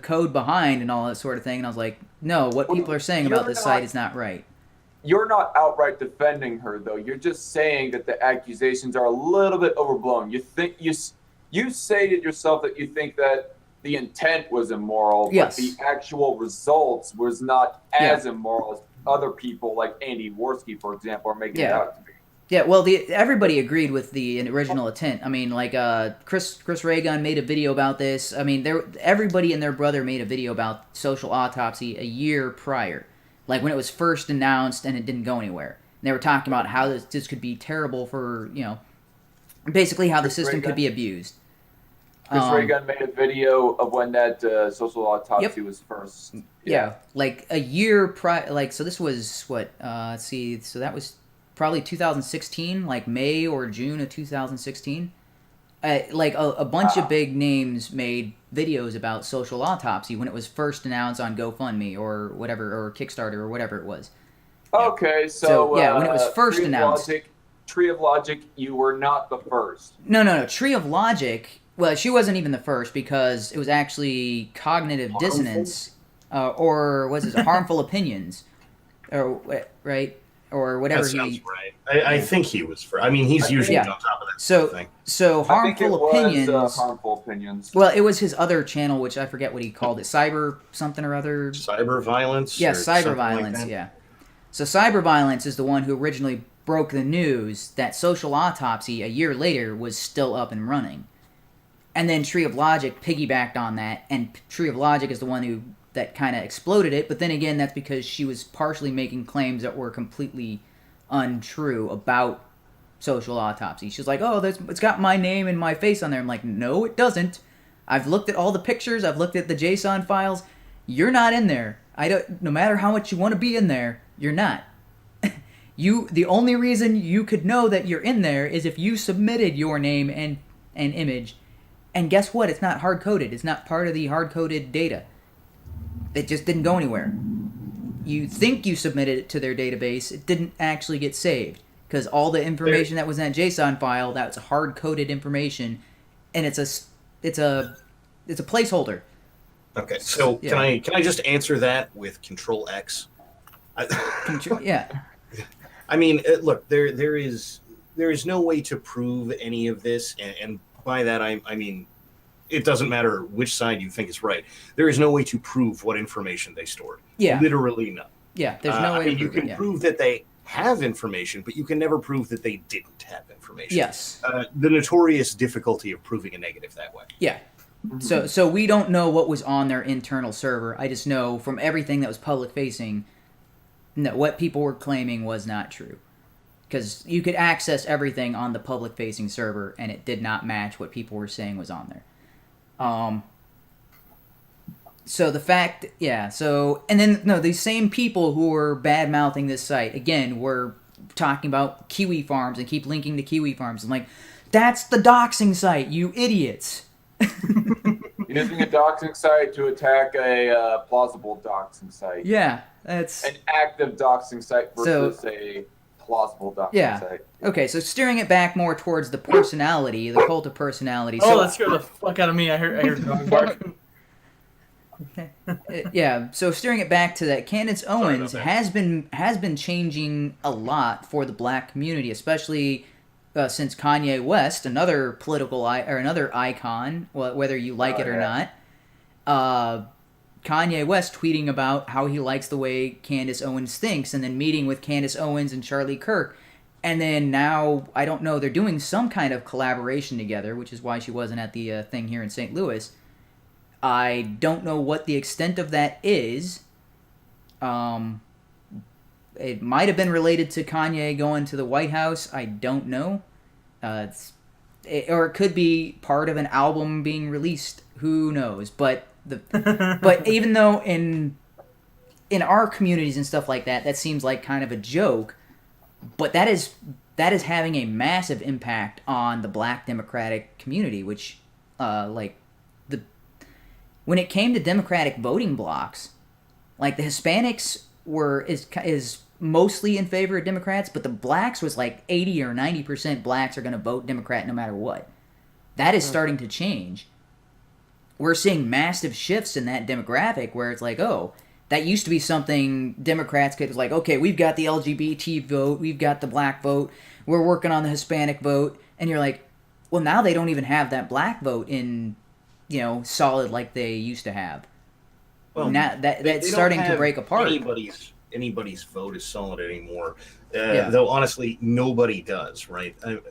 code behind and all that sort of thing, and I was like, no, what people are saying about this site is not right. You're not outright defending her, though. You're just saying that the accusations are a little bit overblown. You stated yourself that you think that the intent was immoral, yes, but the actual results was not as immoral as other people like Andy Worski, for example, are making it out to be. Yeah, well, everybody agreed with the original intent. I mean, like Chris Raygun made a video about this. I mean, everybody and their brother made a video about Social Autopsy a year prior, like when it was first announced and it didn't go anywhere. And they were talking about how this could be terrible for, basically how the system could be abused. Chris Raygun made a video of when that Social Autopsy was first. Yeah, like a year prior. Like, so this was what? Let's see. So that was probably 2016, like May or June of 2016. Like a bunch of big names made videos about Social Autopsy when it was first announced on GoFundMe or whatever, or Kickstarter or whatever it was. Okay, so yeah, when it was first announced. Tree of Logic, you were not the first. No. Tree of Logic. Well, she wasn't even the first because it was actually Cognitive Dissonance, or was it Harmful Opinions, or right, or whatever. That sounds right. I think he was first. I mean, he's usually on top of that sort of thing. So Harmful Opinions. Harmful Opinions. Well, it was his other channel, which I forget what he called it. Cyber something or other. Cyber Violence. Yeah, Cyber Violence. Like, yeah. So Cyber Violence is the one who originally broke the news that Social Autopsy a year later was still up and running. And then Tree of Logic piggybacked on that, and Tree of Logic is the one that kind of exploded it. But then again, that's because she was partially making claims that were completely untrue about Social Autopsy. She's like, "Oh, it's got my name and my face on there." I'm like, "No, it doesn't. I've looked at all the pictures. I've looked at the JSON files. You're not in there. No matter how much you want to be in there, you're not. The only reason you could know that you're in there is if you submitted your name and image." And guess what? It's not hard-coded. It's not part of the hard-coded data. It just didn't go anywhere. You think you submitted it to their database. It didn't actually get saved. Because all the information that was in that JSON file, that's hard-coded information. And it's a placeholder. Okay, so can I just answer that with Control X? Yeah. I mean, look, there is no way to prove any of this, and by that, I mean, it doesn't matter which side you think is right. There is no way to prove what information they stored. Yeah. Literally none. Yeah, there's no way to prove you can prove that they have information, but you can never prove that they didn't have information. Yes. The notorious difficulty of proving a negative that way. Yeah. So we don't know what was on their internal server. I just know from everything that was public-facing that what people were claiming was not true. Because you could access everything on the public-facing server, and it did not match what people were saying was on there. So the fact, and then, these same people who were bad-mouthing this site, again, were talking about Kiwi Farms and keep linking to Kiwi Farms. I'm like, that's the doxing site, you idiots. Using a doxing site to attack a plausible doxing site. Yeah, that's... An active doxing site versus a plausible doxing site. Okay, so steering it back more towards the personality, the cult of personality. Oh, that scared the fuck out of me. I heard dog barking. So steering it back to that, Candace Owens has been changing a lot for the black community, especially since Kanye West, another political or another icon, whether you like it or not. Kanye West tweeting about how he likes the way Candace Owens thinks, and then meeting with Candace Owens and Charlie Kirk. And then now, I don't know, they're doing some kind of collaboration together, which is why she wasn't at the thing here in St. Louis. I don't know what the extent of that is. It might have been related to Kanye going to the White House. I don't know. Or it could be part of an album being released. Who knows? But even though in our communities and stuff like that, that seems like kind of a joke, but that is having a massive impact on the black Democratic community, which when it came to Democratic voting blocks, like the Hispanics is mostly in favor of Democrats, but the blacks was like 80 or 90% blacks are going to vote Democrat no matter what. that is starting to change. We're seeing massive shifts in that demographic where it's like, oh, that used to be something Democrats could, like, okay, we've got the LGBT vote, we've got the black vote, we're working on the Hispanic vote, and you're like, well, now they don't even have that black vote in, solid like they used to have. Well, now that's starting to break apart. Anybody's vote is solid anymore. Though honestly, nobody does, right? I'm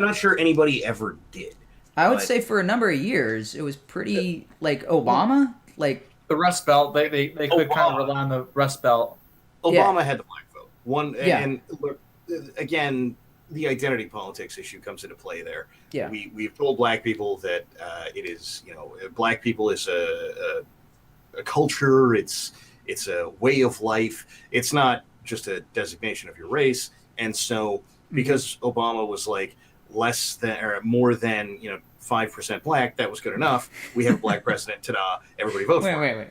not sure anybody ever did. I would say for a number of years, it was pretty like Obama, like the Rust Belt. They could kind of rely on the Rust Belt. Obama had the black vote. And look, again, the identity politics issue comes into play there. Yeah, we've told black people that it is, black people is a culture. It's a way of life. It's not just a designation of your race. And so, because Obama was like less than or more than 5% black, that was good enough. We have a black president. Ta-da! Everybody vote for him. Wait.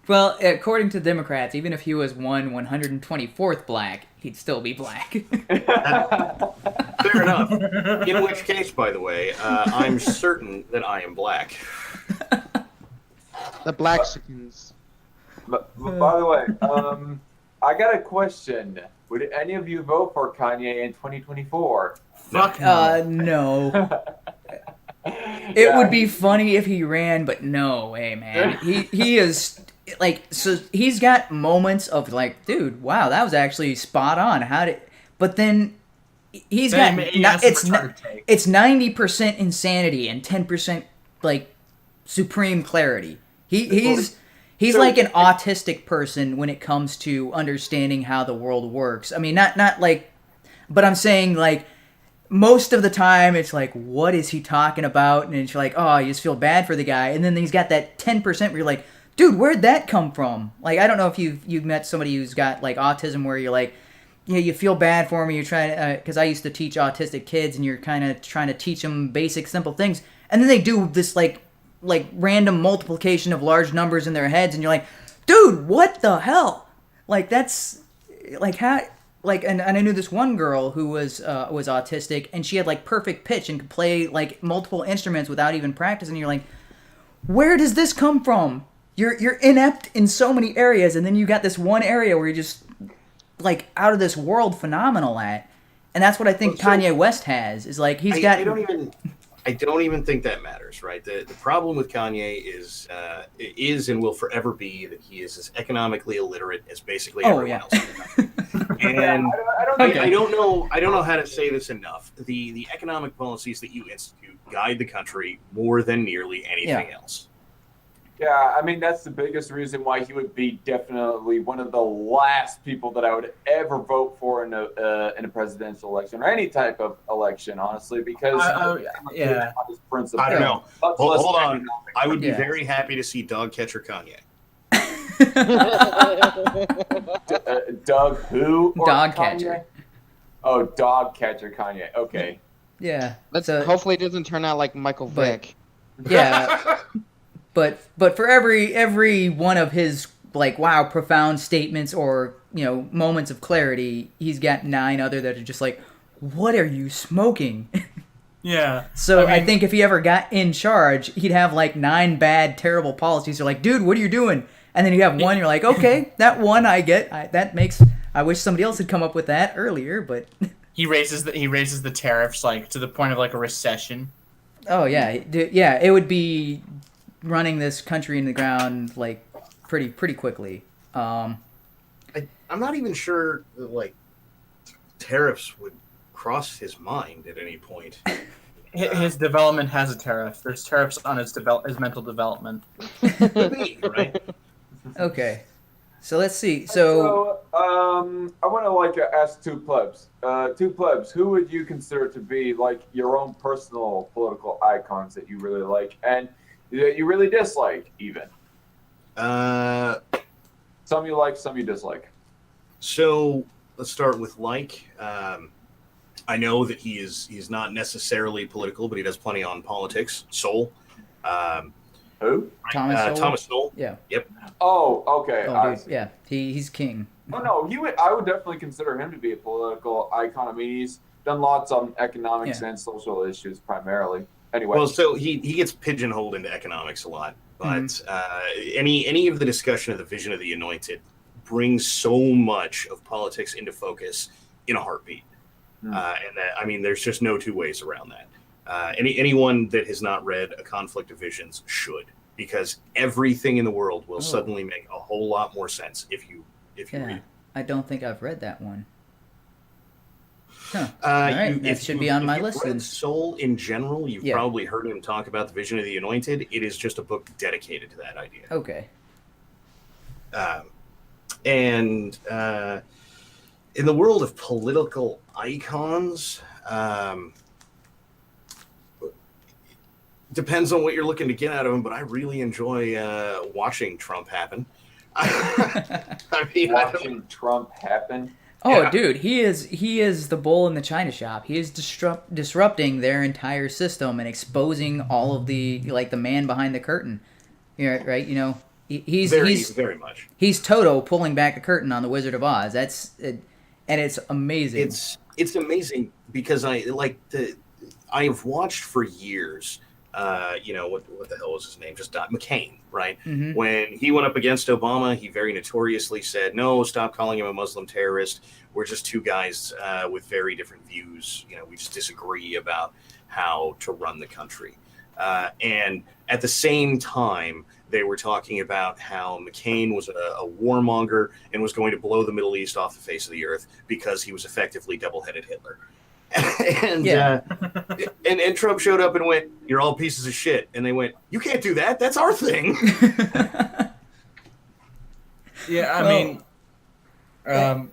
Well, according to Democrats, even if he was 124th black, he'd still be black. Fair enough. In which case, by the way, I'm certain that I am black. The Blacksikins. But by the way, I got a question. Would any of you vote for Kanye in 2024? Fuck no. No. It would be funny if he ran, but no way, man. He is like, so he's got moments of like, dude, wow, that was actually spot on. But then he's got it's 90% insanity and 10% like supreme clarity. He's like an autistic person when it comes to understanding how the world works. I mean, not like, but I'm saying like most of the time it's like, what is he talking about? And it's like, oh, you just feel bad for the guy. And then he's got that 10% where you're like, dude, where'd that come from? Like, I don't know if you've met somebody who's got like autism where you're like, you feel bad for him. You're trying because I used to teach autistic kids, and you're kind of trying to teach them basic, simple things, and then they do this like random multiplication of large numbers in their heads, and you're like, dude, what the hell? Like, that's like how and I knew this one girl who was autistic, and she had like perfect pitch and could play like multiple instruments without even practicing. You're like, where does this come from? You're inept in so many areas, and then you got this one area where you're just like out of this world phenomenal at, and that's what I think Kanye West has is like he's got. I don't even think that matters, right? The problem with Kanye is and will forever be that he is as economically illiterate as basically everyone else. And I don't know how to say this enough. The economic policies that you institute guide the country more than nearly anything else. Yeah, I mean, that's the biggest reason why he would be definitely one of the last people that I would ever vote for in a presidential election or any type of election, honestly, because his principle. I don't know. Hold on. I would be very happy to see Dog Catcher Kanye. Doug who? Dog Catcher. Oh, Dog Catcher Kanye. Okay. Yeah. Hopefully it doesn't turn out like Michael Vick. Yeah. But for every one of his like profound statements or moments of clarity, he's got 9 other that are just like, what are you smoking? Yeah. So I think if he ever got in charge, he'd have like 9 bad, terrible policies. You're like, dude, what are you doing? And then you have one. You're like, okay, that one I get. I wish somebody else had come up with that earlier, but he raises the tariffs like to the point of like a recession. Oh yeah, it would be running this country in the ground like pretty quickly. I'm not even sure that like tariffs would cross his mind at any point. His development has a tariff. There's tariffs on his mental development. Right? Okay, so let's see. So I want to ask two plebs. Who would you consider to be like your own personal political icons that you really like and that you really dislike, even? Some you like, some you dislike. So let's start with I know that he's not necessarily political, but he does plenty on politics. Soul. Who? Thomas Sowell. Yeah. Yep. Oh, okay. Oh, dude, yeah. He's king. Oh no, I would definitely consider him to be a political icon. I mean, he's done lots on economics and social issues primarily. Anyway. Well, so he gets pigeonholed into economics a lot, but any of the discussion of the vision of the anointed brings so much of politics into focus in a heartbeat. And that, I mean, there's just no two ways around that. Anyone that has not read A Conflict of Visions should, because everything in the world will suddenly make a whole lot more sense if you read it. I don't think I've read that one. Huh. All right, that should be on my list. If you've read Soul in general, you've probably heard him talk about the vision of the anointed. It is just a book dedicated to that idea. Okay. And in the world of political icons, depends on what you're looking to get out of him, but I really enjoy watching Trump happen. I mean, watching Trump happen. Oh, Yeah. dude, he is the bull in the china shop. He is disrupting their entire system and exposing all of the the man behind the curtain. Yeah, right. You know, he's very much. He's Toto pulling back the curtain on the Wizard of Oz. That's and it's amazing. It's amazing because I've watched for years. What the hell was his name? Just died. McCain, right? Mm-hmm. When he went up against Obama, he very notoriously said, "No, stop calling him a Muslim terrorist. We're just two guys with very different views. You know, we just disagree about how to run the country." And at the same time, they were talking about how McCain was a warmonger and was going to blow the Middle East off the face of the earth because he was effectively double-headed Hitler. And Trump showed up and went, "You're all pieces of shit." And they went, "You can't do that. That's our thing." Yeah, I mean, the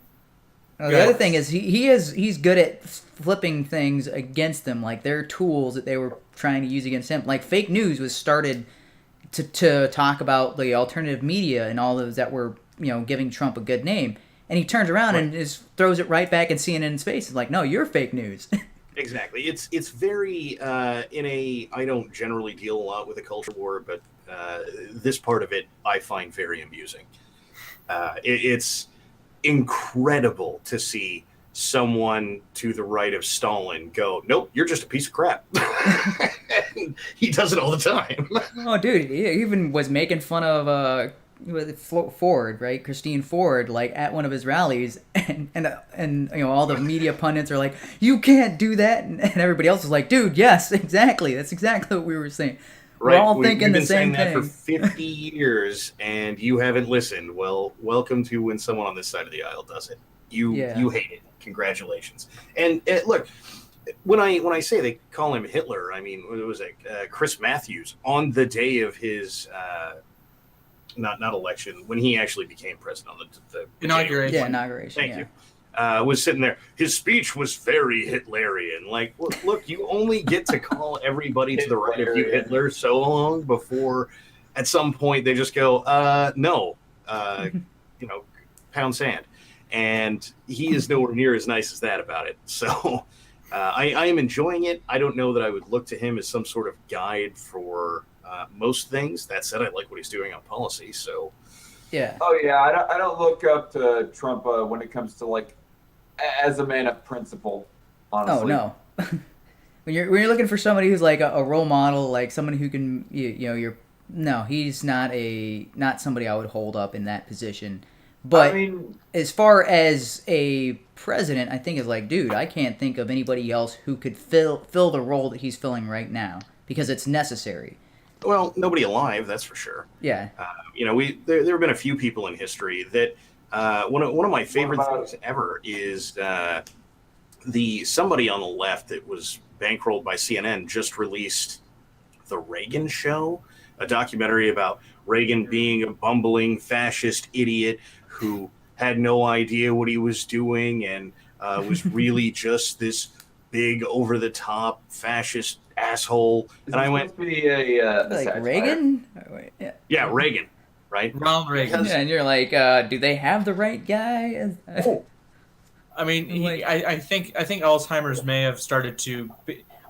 other thing is he's good at flipping things against them, like their tools that they were trying to use against him. Like fake news was started to talk about the alternative media and all those that were giving Trump a good name. And he turns around and just throws it right back in CNN's face. It's like, no, you're fake news. Exactly. It's very I don't generally deal a lot with a culture war, but this part of it I find very amusing. It's incredible to see someone to the right of Stalin go, "Nope, you're just a piece of crap." He does it all the time. Oh, dude, he even was making fun of Ford, right? Christine Ford, like at one of his rallies, and all the media pundits are like, "You can't do that," and everybody else is like, "Dude, yes, exactly. That's exactly what we were saying." Right. We're all thinking the same that thing. for 50 years, and you haven't listened. Well, welcome to when someone on this side of the aisle does it. You hate it. Congratulations. And look, when I say they call him Hitler, I mean, what was it? Chris Matthews on the day of his. Not election, when he actually became president on the inauguration. Yeah, inauguration. Thank you. Was sitting there. His speech was very Hitlerian. Like, look, you only get to call everybody to the right of you Hitler so long before at some point they just go, no, pound sand. And he is nowhere near as nice as that about it. So I am enjoying it. I don't know that I would look to him as some sort of guide for most things. That said, I like what he's doing on policy. So, yeah. Oh yeah, I don't look up to Trump when it comes to as a man of principle. Honestly. Oh no. when you're looking for somebody who's like a role model, like someone who can he's not somebody I would hold up in that position. But I mean, as far as a president, I think is like, dude, I can't think of anybody else who could fill the role that he's filling right now because it's necessary. Well, nobody alive, that's for sure. Yeah. There have been a few people in history that one of my favorite things ever is somebody on the left that was bankrolled by CNN just released The Reagan Show, a documentary about Reagan being a bumbling fascist idiot who had no idea what he was doing and was really just this big over-the-top fascist asshole. And I went, be a Reagan? Yeah, Reagan, right? Ronald Reagan. Yeah, and you're like, do they have the right guy? I mean, I think Alzheimer's may have started to.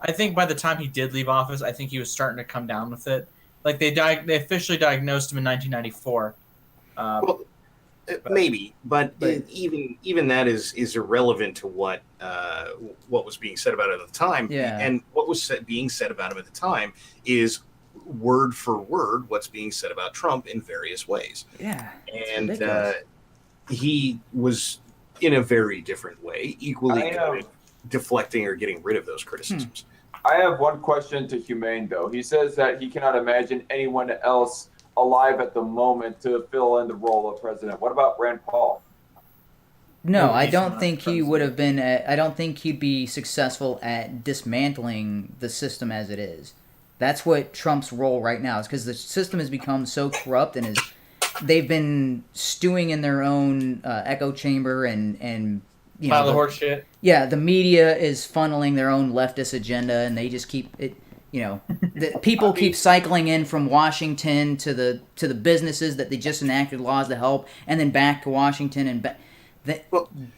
I think by the time he did leave office, I think he was starting to come down with it. Like they officially diagnosed him in 1994. Maybe, but But- even that is irrelevant to what was being said about it at the time. Yeah. And what was being said about him at the time is word for word what's being said about Trump in various ways. Yeah. It's And ridiculous. he was in a very different way, equally good at deflecting or getting rid of those criticisms. I have one question to HUMANE, though. He says that he cannot imagine anyone else alive at the moment to fill in the role of president. What about Rand Paul? No, Well, I he's don't not think he president. would have been. I don't think he'd be successful at dismantling the system as it is. That's what Trump's role right now is, because the system has become so corrupt and they've been stewing in their own echo chamber and you know Pile of horse shit. yeah, the media is funneling their own leftist agenda, and they just keep it. You know, the people keep cycling in from Washington to the businesses that they just enacted laws to help, and then back to Washington and back.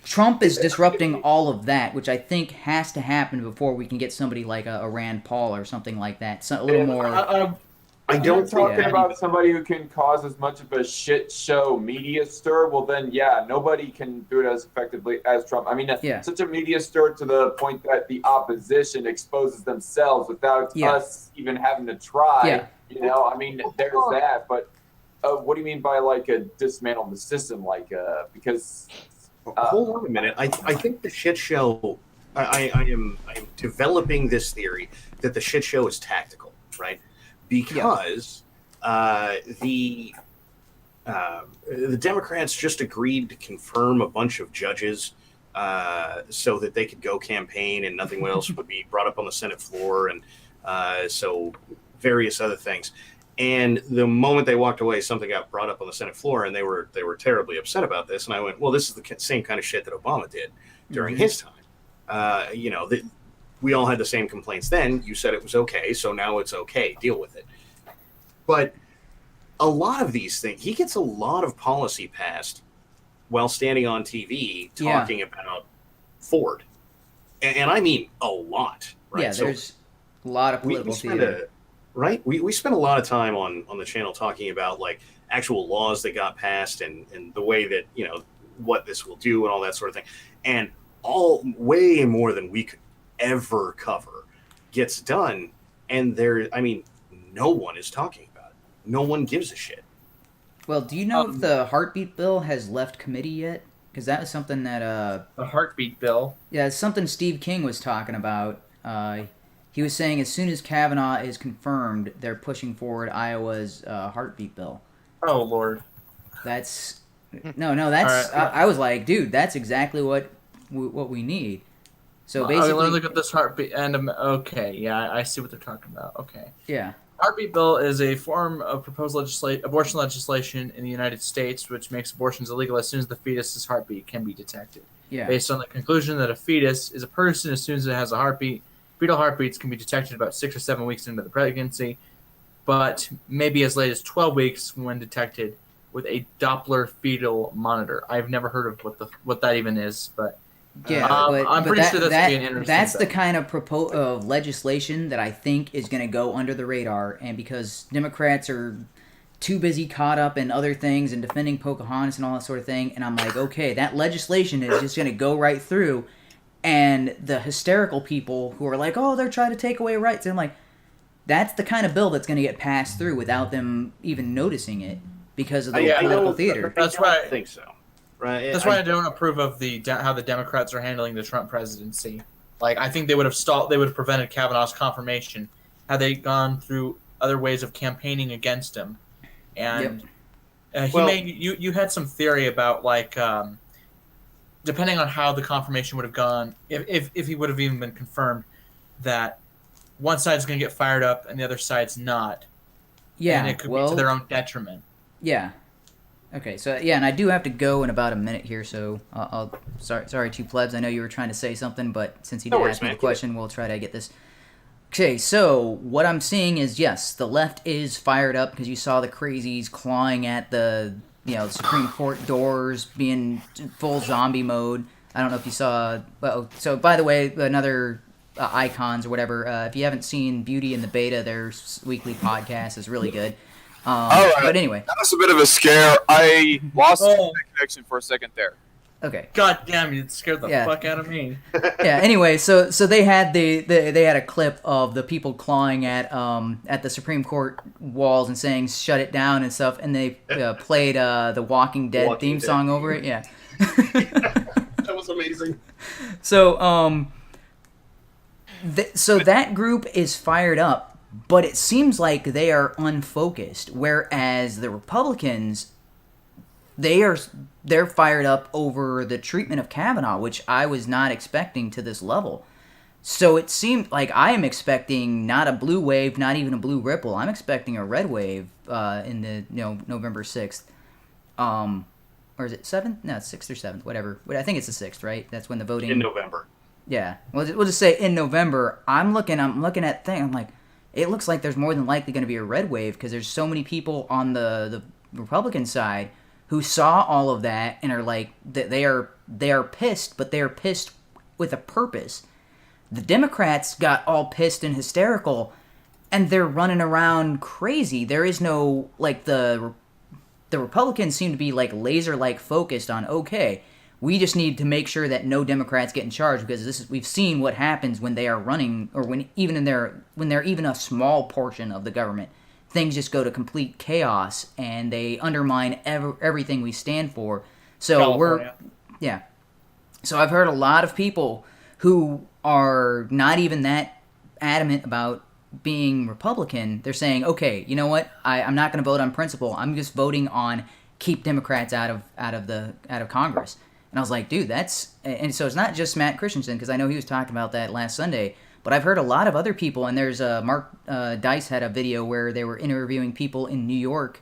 Trump is disrupting all of that, which I think has to happen before we can get somebody like a Rand Paul or something like that. So a little more. I don't You're talking yeah. about somebody who can cause as much of a shit show media stir. Well, then, yeah, nobody can do it as effectively as Trump. I mean, Yeah. such a media stir to the point that the opposition exposes themselves without Yeah. us even having to try. Yeah. You know, I mean, there's that. But what do you mean by like a dismantle the system? Like, because Hold on a minute. I think the shit show. I am developing this theory that the shit show is tactical, right? Because the Democrats just agreed to confirm a bunch of judges so that they could go campaign and nothing else would be brought up on the Senate floor, and so various other things. And the moment they walked away, something got brought up on the Senate floor, and they were terribly upset about this. And I went, well, this is the same kind of shit that Obama did during his time. You know, we all had the same complaints then. You said it was okay, so now it's okay. Deal with it. But a lot of these things, he gets a lot of policy passed while standing on TV talking about Ford. And I mean a lot, right? Yeah, there's a lot of political theater. Right? We spent a lot of time on the channel talking about like actual laws that got passed and the way that, you know, what this will do and all that sort of thing. And all way more than we could ever cover gets done. And no one is talking about it. No one gives a shit. Well, do you know if the heartbeat bill has left committee yet? Because that was something that The heartbeat bill. yeah, it's something Steve King was talking about. He was saying as soon as Kavanaugh is confirmed, they're pushing forward Iowa's heartbeat bill. Oh Lord. That's that's. All right. I was like, dude, that's exactly what we need. So Okay, basically, let me look at this heartbeat and okay, yeah, I see what they're talking about. Okay. yeah, Heartbeat bill is a form of proposed abortion legislation in the United States, which makes abortions illegal as soon as the fetus's heartbeat can be detected. yeah, Based on the conclusion that a fetus is a person as soon as it has a heartbeat. Fetal heartbeats can be detected about 6 or 7 weeks into the pregnancy, but maybe as late as 12 weeks when detected with a Doppler fetal monitor. I've never heard of what that even is, but yeah. I'm pretty sure that's gonna be an interesting that's the bill. kind of legislation that I think is going to go under the radar, and because Democrats are too busy caught up in other things and defending Pocahontas and all that sort of thing, and I'm like, okay, that legislation is just going to go right through. And the hysterical people who are like, oh, they're trying to take away rights. And I'm like, that's the kind of bill that's going to get passed through without them even noticing it because of the political theater. That's why I think so. Right. That's why I don't approve of how the Democrats are handling the Trump presidency. Like, I think they would have prevented Kavanaugh's confirmation had they gone through other ways of campaigning against him. And you had some theory about like. Depending on how the confirmation would have gone, if he would have even been confirmed, that one side's going to get fired up and the other side's not. Yeah, and it could be to their own detriment. Yeah. Okay, so yeah, and I do have to go in about a minute here, so sorry, two plebs. I know you were trying to say something, but since he did ask me the question, we'll try to get this. Okay, so what I'm seeing is, yes, the left is fired up because you saw the crazies clawing at the Supreme Court doors, being full zombie mode. I don't know if you saw. Well, so by the way, another icons or whatever. If you haven't seen Beauty and the Beta, their weekly podcast is really good. All right. But anyway, That was a bit of a scare. I lost Oh. the connection for a second there. okay. God damn, you scared the Yeah. fuck out of me. Yeah. Anyway, so they had they had a clip of the people clawing at the Supreme Court walls and saying "shut it down" and stuff, and they played the Walking Dead Walking theme Dead song theme. over it. Yeah. That was amazing. So so that group is fired up, but it seems like they are unfocused, whereas the Republicans, they're fired up over the treatment of Kavanaugh, which I was not expecting to this level. So it seemed like I am expecting not a blue wave, not even a blue ripple. I'm expecting a red wave in the November 6th. Or is it 7th? No, it's 6th or 7th, whatever. But I think it's the 6th, right? That's when the voting In November. Yeah, we'll just say in November. I'm looking at thing. I'm like, it looks like there's more than likely going to be a red wave because there's so many people on the Republican side who saw all of that and are like that they are pissed, but they are pissed with a purpose. The Democrats got all pissed and hysterical, and they're running around crazy. There is no like the Republicans seem to be like laser like focused on okay. We just need to make sure that no Democrats get in charge because we've seen what happens when they are running or when they're even a small portion of the government. Things just go to complete chaos and they undermine everything we stand for. So California. So I've heard a lot of people who are not even that adamant about being Republican. They're saying, okay, you know what? I'm not going to vote on principle. I'm just voting on keep Democrats out of Congress. And I was like, dude, and so it's not just Matt Christensen, because I know he was talking about that last Sunday, but I've heard a lot of other people, and there's Mark Dice had a video where they were interviewing people in New York,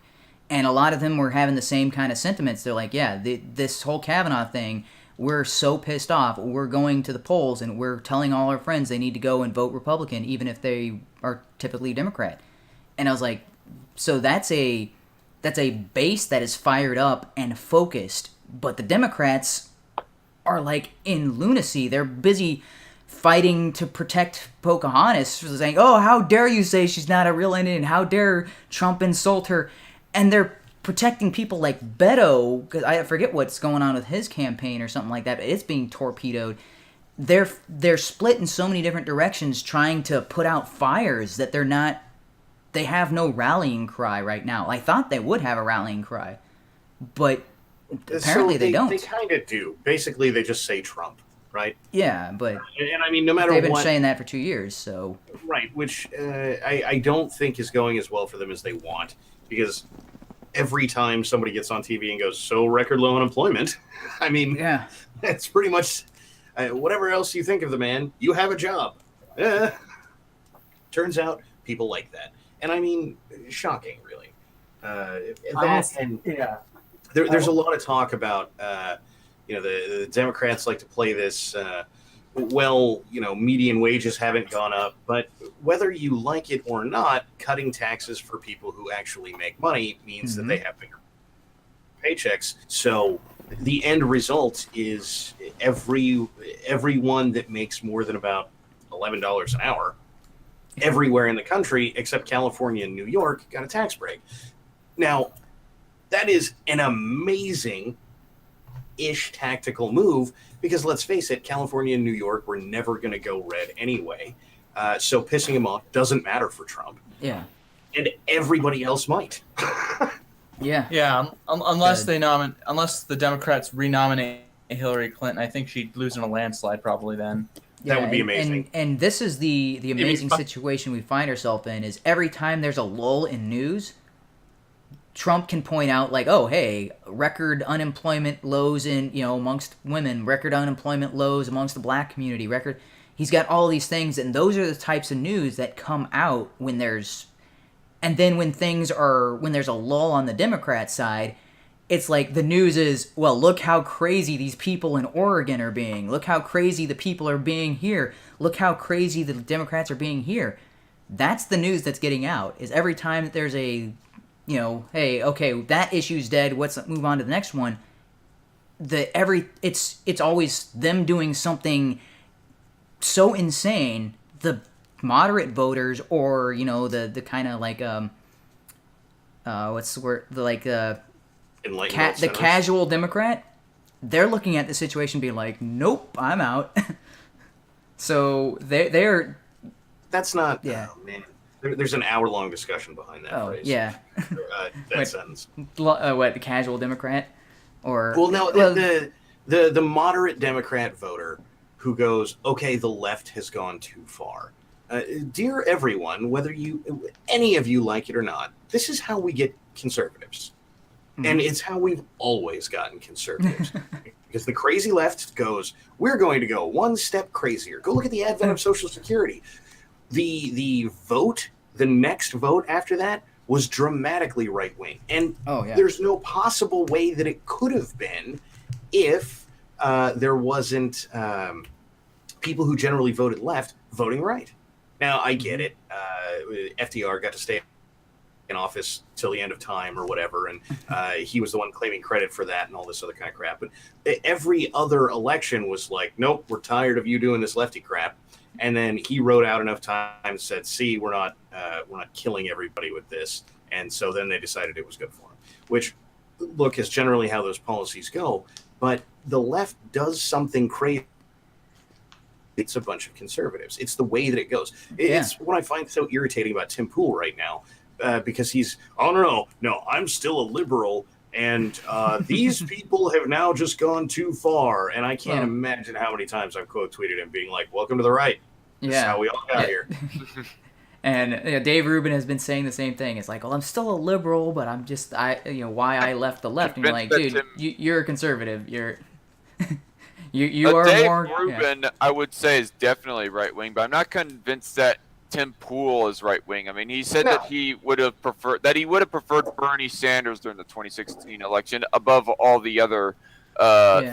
and a lot of them were having the same kind of sentiments. They're like, yeah, this whole Kavanaugh thing, we're so pissed off. We're going to the polls, and we're telling all our friends they need to go and vote Republican, even if they are typically Democrat. And I was like, so that's a base that is fired up and focused. But the Democrats are like in lunacy. They're busy fighting to protect Pocahontas, saying, oh, how dare you say she's not a real Indian? How dare Trump insult her? And they're protecting people like Beto, because I forget what's going on with his campaign or something like that, but it's being torpedoed. They're split in so many different directions trying to put out fires that they have no rallying cry right now. I thought they would have a rallying cry, but apparently they don't. They kind of do. Basically, they just say Trump, right? Yeah, but And I mean, no matter they've been what, saying that for 2 years, so right? Which I don't think is going as well for them as they want, because every time somebody gets on TV and goes, "So record low unemployment," I mean, yeah, it's pretty much whatever else you think of the man, you have a job. Turns out people like that, and I mean, shocking, really. Yeah. There's a lot of talk about, the Democrats like to play this, median wages haven't gone up, but whether you like it or not, cutting taxes for people who actually make money means that they have bigger paychecks. So the end result is everyone that makes more than about $11 an hour everywhere in the country, except California and New York, got a tax break. Now, that is an amazing-ish tactical move because, let's face it, California and New York were never going to go red anyway. So pissing him off doesn't matter for Trump. yeah, And everybody else might. yeah. Yeah, unless the Democrats renominate Hillary Clinton, I think she'd lose in a landslide probably then. That would be amazing. And this is the amazing fun. situation we find ourselves in is every time there's a lull in news, Trump can point out like, oh, hey, record unemployment lows in, amongst women, record unemployment lows amongst the black community, he's got all these things. And those are the types of news that come out and then when there's a lull on the Democrat side, it's like the news is, well, look how crazy these people in Oregon are being. Look how crazy the people are being here. Look how crazy the Democrats are being here. That's the news that's getting out, is every time that there's a, hey, okay, that issue's dead, let's move on to the next one. It's always them doing something so insane, the moderate voters or, the kind of like, what's the word? Enlightenment The centers. casual Democrat, they're looking at the situation being like, nope, I'm out. So they're That's not. Yeah. Oh, man. There's an hour-long discussion behind that phrase. yeah. That Wait. sentence. What, the casual Democrat? Or Well, no, the moderate Democrat voter who goes, okay, the left has gone too far. Dear everyone, whether any of you like it or not, this is how we get conservatives. And it's how we've always gotten conservatives. Because the crazy left goes, we're going to go one step crazier. Go look at the advent of Social Security. The next vote after that was dramatically right wing. And there's no possible way that it could have been if there wasn't people who generally voted left voting right. Now, I get it. FDR got to stay in office till the end of time or whatever, and he was the one claiming credit for that and all this other kind of crap. But every other election was like, nope, we're tired of you doing this lefty crap. And then he wrote out enough time and said, see, we're not killing everybody with this. And so then they decided it was good for him, which, look, is generally how those policies go. But the left does something crazy. It's a bunch of conservatives. It's the way that it goes. It's what I find so irritating about Tim Pool right now, because he's, oh, no, I'm still a liberal. And these people have now just gone too far. And I can't imagine how many times I've quote tweeted him being like, welcome to the right. This is how we all got here. And Dave Rubin has been saying the same thing. It's like, well, I'm still a liberal, but I'm just, why I left the left. And you're like, dude, you're a conservative. You're, you are Dave more. Rubin, I would say, is definitely right wing, but I'm not convinced that Tim Pool is right wing. I mean, he said that he would have preferred Bernie Sanders during the 2016 election above all the other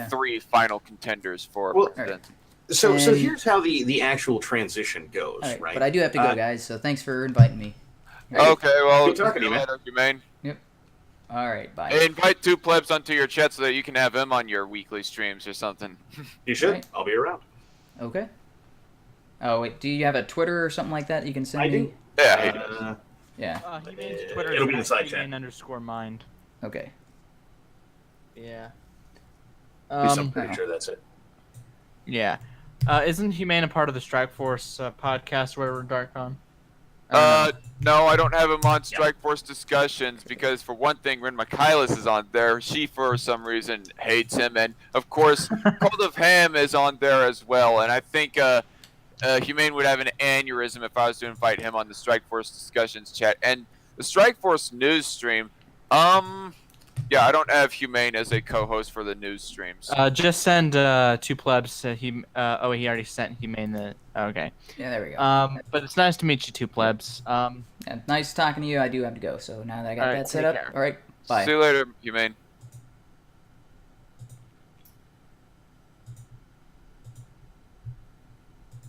three final contenders for president. So here's how the actual transition goes, right? But I do have to go, guys. So thanks for inviting me. Okay, well, good talking to you, man. Humane. Yep. All right, bye. Hey, invite two plebs onto your chat so that you can have him on your weekly streams or something. You should. Right. I'll be around. Okay. Oh wait, do you have a Twitter or something like that you can send me? I do. Yeah. Yeah. Humane's Twitter it'll be in the is side chat. _mind. Okay. Yeah. I'm pretty sure that's it. Yeah. Isn't Humane a part of the Strike Force podcast or whatever, DarkCon? No, I don't have him on Strike Force discussions because, for one thing, Ren Michaelis is on there. She, for some reason, hates him. And, of course, Cold of Ham is on there as well. And I think Humane would have an aneurysm if I was to invite him on the Strike Force discussions chat. And the Strike Force news stream, yeah, I don't have Humane as a co-host for the news streams. Just send two plebs. He already sent Humane the. Okay. Yeah, there we go. But it's nice to meet you, two plebs. Yeah, nice talking to you. I do have to go. So now that I got All right, that set take up, care. all right, bye. See you later, Humane.